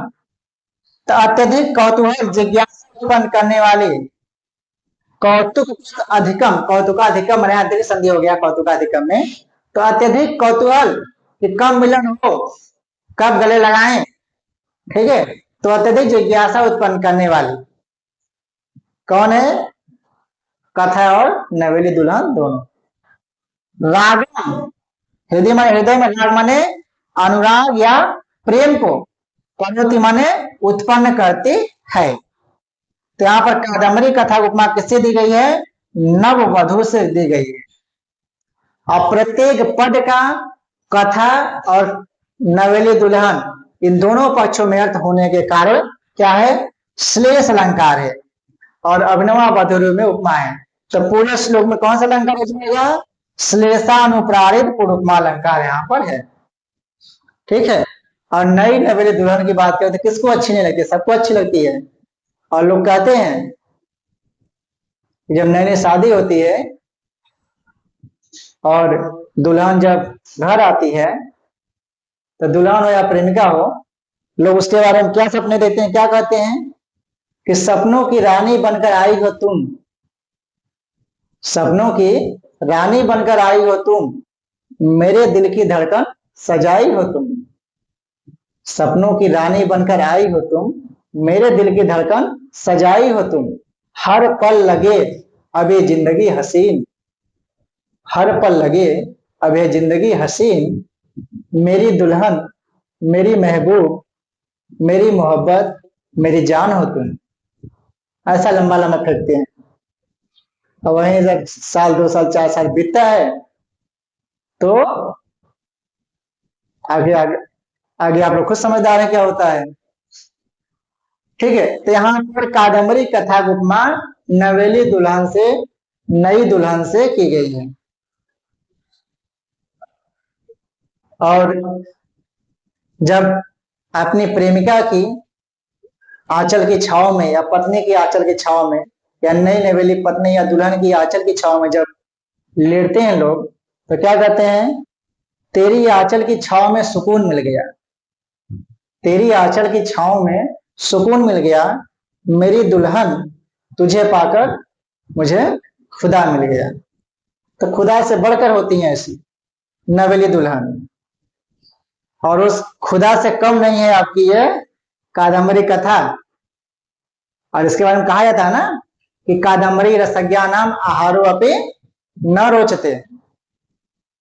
S1: तो अत्यधिक कौतूहल जिज्ञासा उत्पन्न करने वाली, कौतुक अधिकम, कौतुकाधिकम मैंने अत्यधिक संधि हो गया कौतुकाधिकम में, तो अत्यधिक कौतूहल कि कब मिलन हो, कब गले लगाएं। ठीक है, तो अत्यधिक जिज्ञासा उत्पन्न करने वाली कौन है? कथा और नवेली दुल्हन दोनों। रागम, हृदय में राग माने अनुराग या प्रेम को, कौनोति माने उत्पन्न करती है। तो यहाँ पर कादम्बरी कथा उपमा किससे दी गई है? नव वधु से दी गई है। और प्रत्येक पद का कथा और नवेली दुल्हन इन दोनों पक्षों में अर्थ होने के कारण क्या है? श्लेष अलंकार है, और अभिनवा वधु में उपमा है। तो पूरे श्लोक में कौन सा अलंकार बचेगा? श्लेषानुप्राणित पूर्ण उपमा अलंकार यहाँ पर है। ठीक है, और नई नवेली दुल्हन की बात करते किसको अच्छी नहीं लगती? सबको अच्छी लगती है। और लोग कहते हैं जब नई नई शादी होती है और दुल्हन जब घर आती है, तो दुल्हन हो या प्रेमिका हो, लोग उसके बारे में क्या सपने देखते हैं, क्या कहते हैं कि सपनों की रानी बनकर आई हो तुम, सपनों की रानी बनकर आई हो तुम, मेरे दिल की धड़कन सजाई हो तुम। सपनों की रानी बनकर आई हो तुम, मेरे दिल की धड़कन सजाई हो तुम, हर पल लगे अब ये जिंदगी हसीन, हर पल लगे अब ये जिंदगी हसीन, मेरी दुल्हन, मेरी महबूब, मेरी मोहब्बत, मेरी जान हो तुम। ऐसा लंबा लंबा फेंकते हैं। और वहीं जब साल 2 साल 4 साल बीतता है तो आगे आगे आगे आप लोग खुद समझदार है क्या होता है। ठीक है, तो यहाँ पर कादम्बरी कथा उपमा नवेली दुल्हन से, नई दुल्हन से की गई है। और जब अपनी प्रेमिका की आंचल की छाव में, या पत्नी की आंचल की छाव में, या नई नवेली पत्नी या दुल्हन की आंचल की छाव में जब लेटते हैं लोग, तो क्या कहते हैं? तेरी आंचल की छाव में सुकून मिल गया, तेरी आंचल की छाव में सुकून मिल गया, मेरी दुल्हन तुझे पाकर मुझे खुदा मिल गया। तो खुदा से बढ़कर होती है ऐसी नवेली दुल्हन, और उस खुदा से कम नहीं है आपकी ये कादम्बरी कथा। और इसके बारे में कहा जाता है ना कि कादम्बरी रसज्ञा नाम आहारो अपे न रोचते,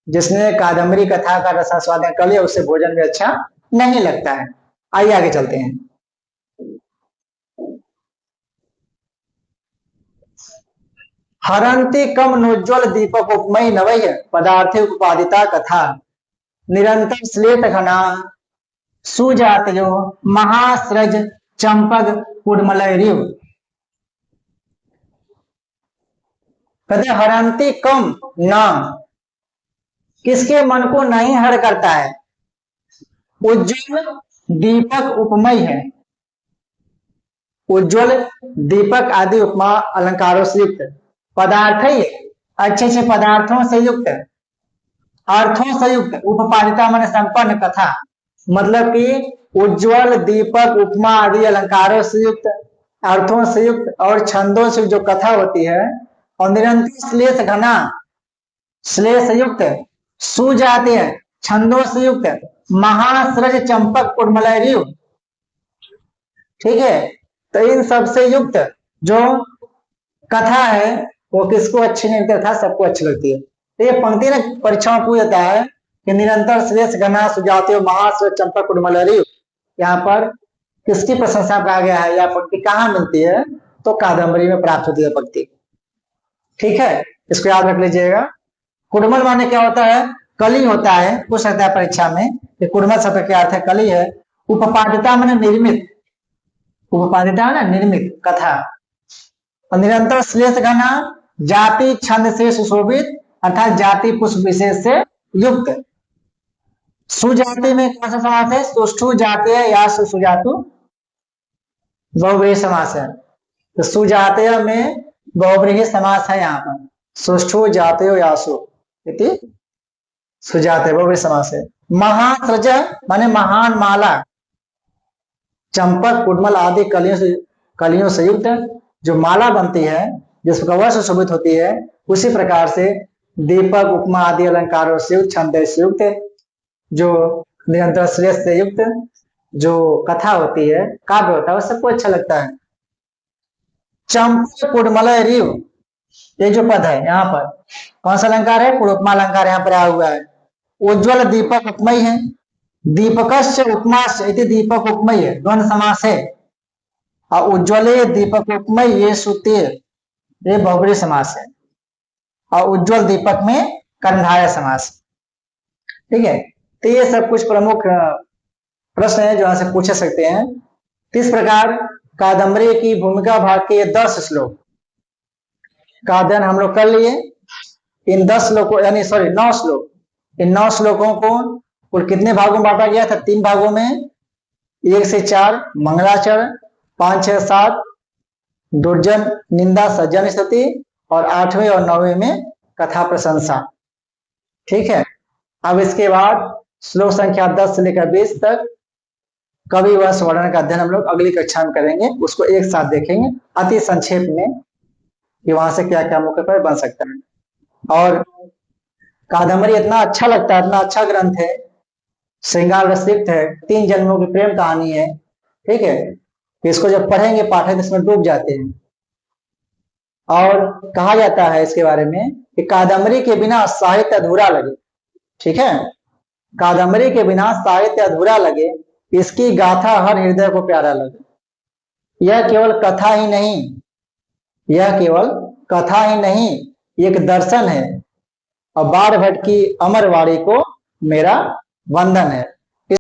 S1: जिसने कादम्बरी कथा का रसास्वादन कर लिया उससे भोजन भी अच्छा नहीं लगता है। आइए आगे चलते हैं। हरन्ति कम नोज्ज्वल दीपक उपमय नवय पदार्थे उपादिता कथा निरंतर श्लेत घना सुजातयो महास्रज चंपक कुडमलयरिव। कहते हरन्ति कम न, किसके मन को नहीं हर करता है, उज्ज्वल दीपक उपमय है, उज्ज्वल दीपक आदि उपमा अलंकारों से युक्त, पदार्थ ही अच्छे अच्छे पदार्थों से युक्त, अर्थों से युक्त, उपपादिता मन संपन्न कथा, मतलब कि उज्ज्वल दीपक उपमा आदि अलंकारों से युक्त, अर्थों से युक्त और छंदों से जो कथा होती है, और निरंतर श्लेष घना, श्लेष युक्त, सुजातीय छंदों से युक्त, महास्रज चंपक उर्मलयरिव। ठीक है, तो इन सबसे युक्त जो कथा है वो किसको अच्छी नहीं लगती था, सबको अच्छी लगती है। तो ये पंक्ति ना परीक्षा में पूछ जाता है कि निरंतर श्लेष घना सुजातीय महास्रज चंपक उर्मलयरिव, यहाँ पर किसकी प्रशंसा कहा गया है, यह पंक्ति कहाँ मिलती है, तो कादम्बरी में प्राप्त होती है पंक्ति। ठीक है, इसको याद रख लीजिएगा। कुडमल माने क्या होता है, कली होता है, पूछ सकता है परीक्षा में कि कुडमल शब्द क्या अर्थ है, कली है। उपपादिता माने निर्मित, उपपादिता है ना निर्मित कथा, और निरंतर श्लेष घना जाति छंद से सुशोभित अर्थात जाति पुष्प विशेष से युक्त। सुजाति में कौन सा समास है, सुष्ठु जातीय या सुजातु बहुव्रीहि समास है, तो सुजातीय में बहुव्रीहि समास है, यहाँ पर सुष्ठु जातीय यासु इति सुजातीय बहुव्रीहि समास है। महास्रज माने महान माला, चंपक कुडमल आदि कलियों से युक्त जो माला बनती है, जिस प्रकार से शोभित होती है, उसी प्रकार से दीपक उपमा आदि अलंकारों से युक्त, छंद से युक्त, जो निरंतर श्रेष्ठ से युक्त जो कथा होती है, काव्य होता है, वो सबको अच्छा लगता है। चंपक कुडमलयरिव, ये जो पद है यहाँ पर कौन सा अलंकार है, कुडोपमा अलंकार यहाँ पर आया हुआ है। उज्ज्वल दीपक उपमय है, दीपकस्य उपमास्य इति दीपक उपमय है, द्वंद्व समास है, और उज्ज्वले दीपक उपमय ये सूत्य ये बहुव्रीहि समास है, और उज्ज्वल दीपक में कर्णधारय समास। ठीक है, तो ये सब कुछ प्रमुख प्रश्न है जो यहाँ से पूछ सकते हैं। इस प्रकार कादम्बरी की भूमिका भाग के 10 श्लोक का अध्ययन हम लोग कर लिए। इन 10 श्लोकों यानी 9 श्लोक, इन 9 श्लोकों को कुल कितने भागों में बांटा गया था, 3 भागों में, 1 से 4 मंगलाचरण, 5, 6, 7 दुर्जन निंदा सज्जन स्तुति, और 8वें और 9वें में कथा प्रशंसा। ठीक है, अब इसके बाद श्लोक संख्या 10 से लेकर 20 तक कवि वंश वर्णन का अध्ययन हम लोग अगली कक्षा में करेंगे, उसको एक साथ देखेंगे अति संक्षेप में कि वहां से क्या क्या मुख्य पर बन सकता है। और कादम्बरी इतना अच्छा लगता है, इतना अच्छा ग्रंथ है, श्रृंगार रसिक्त है, 3 जन्मों की प्रेम कहानी है। ठीक है, इसको जब पढ़ेंगे पाठक इसमें डूब जाते हैं। और कहा जाता है इसके बारे में कि कादम्बरी के बिना साहित्य अधूरा लगे। ठीक है, कादम्बरी के बिना साहित्य अधूरा लगे, इसकी गाथा हर हृदय को प्यारा लगे। यह केवल कथा ही नहीं, यह केवल कथा ही नहीं, एक दर्शन है, और बाण भट्ट की अमर वाणी को मेरा वंदन है।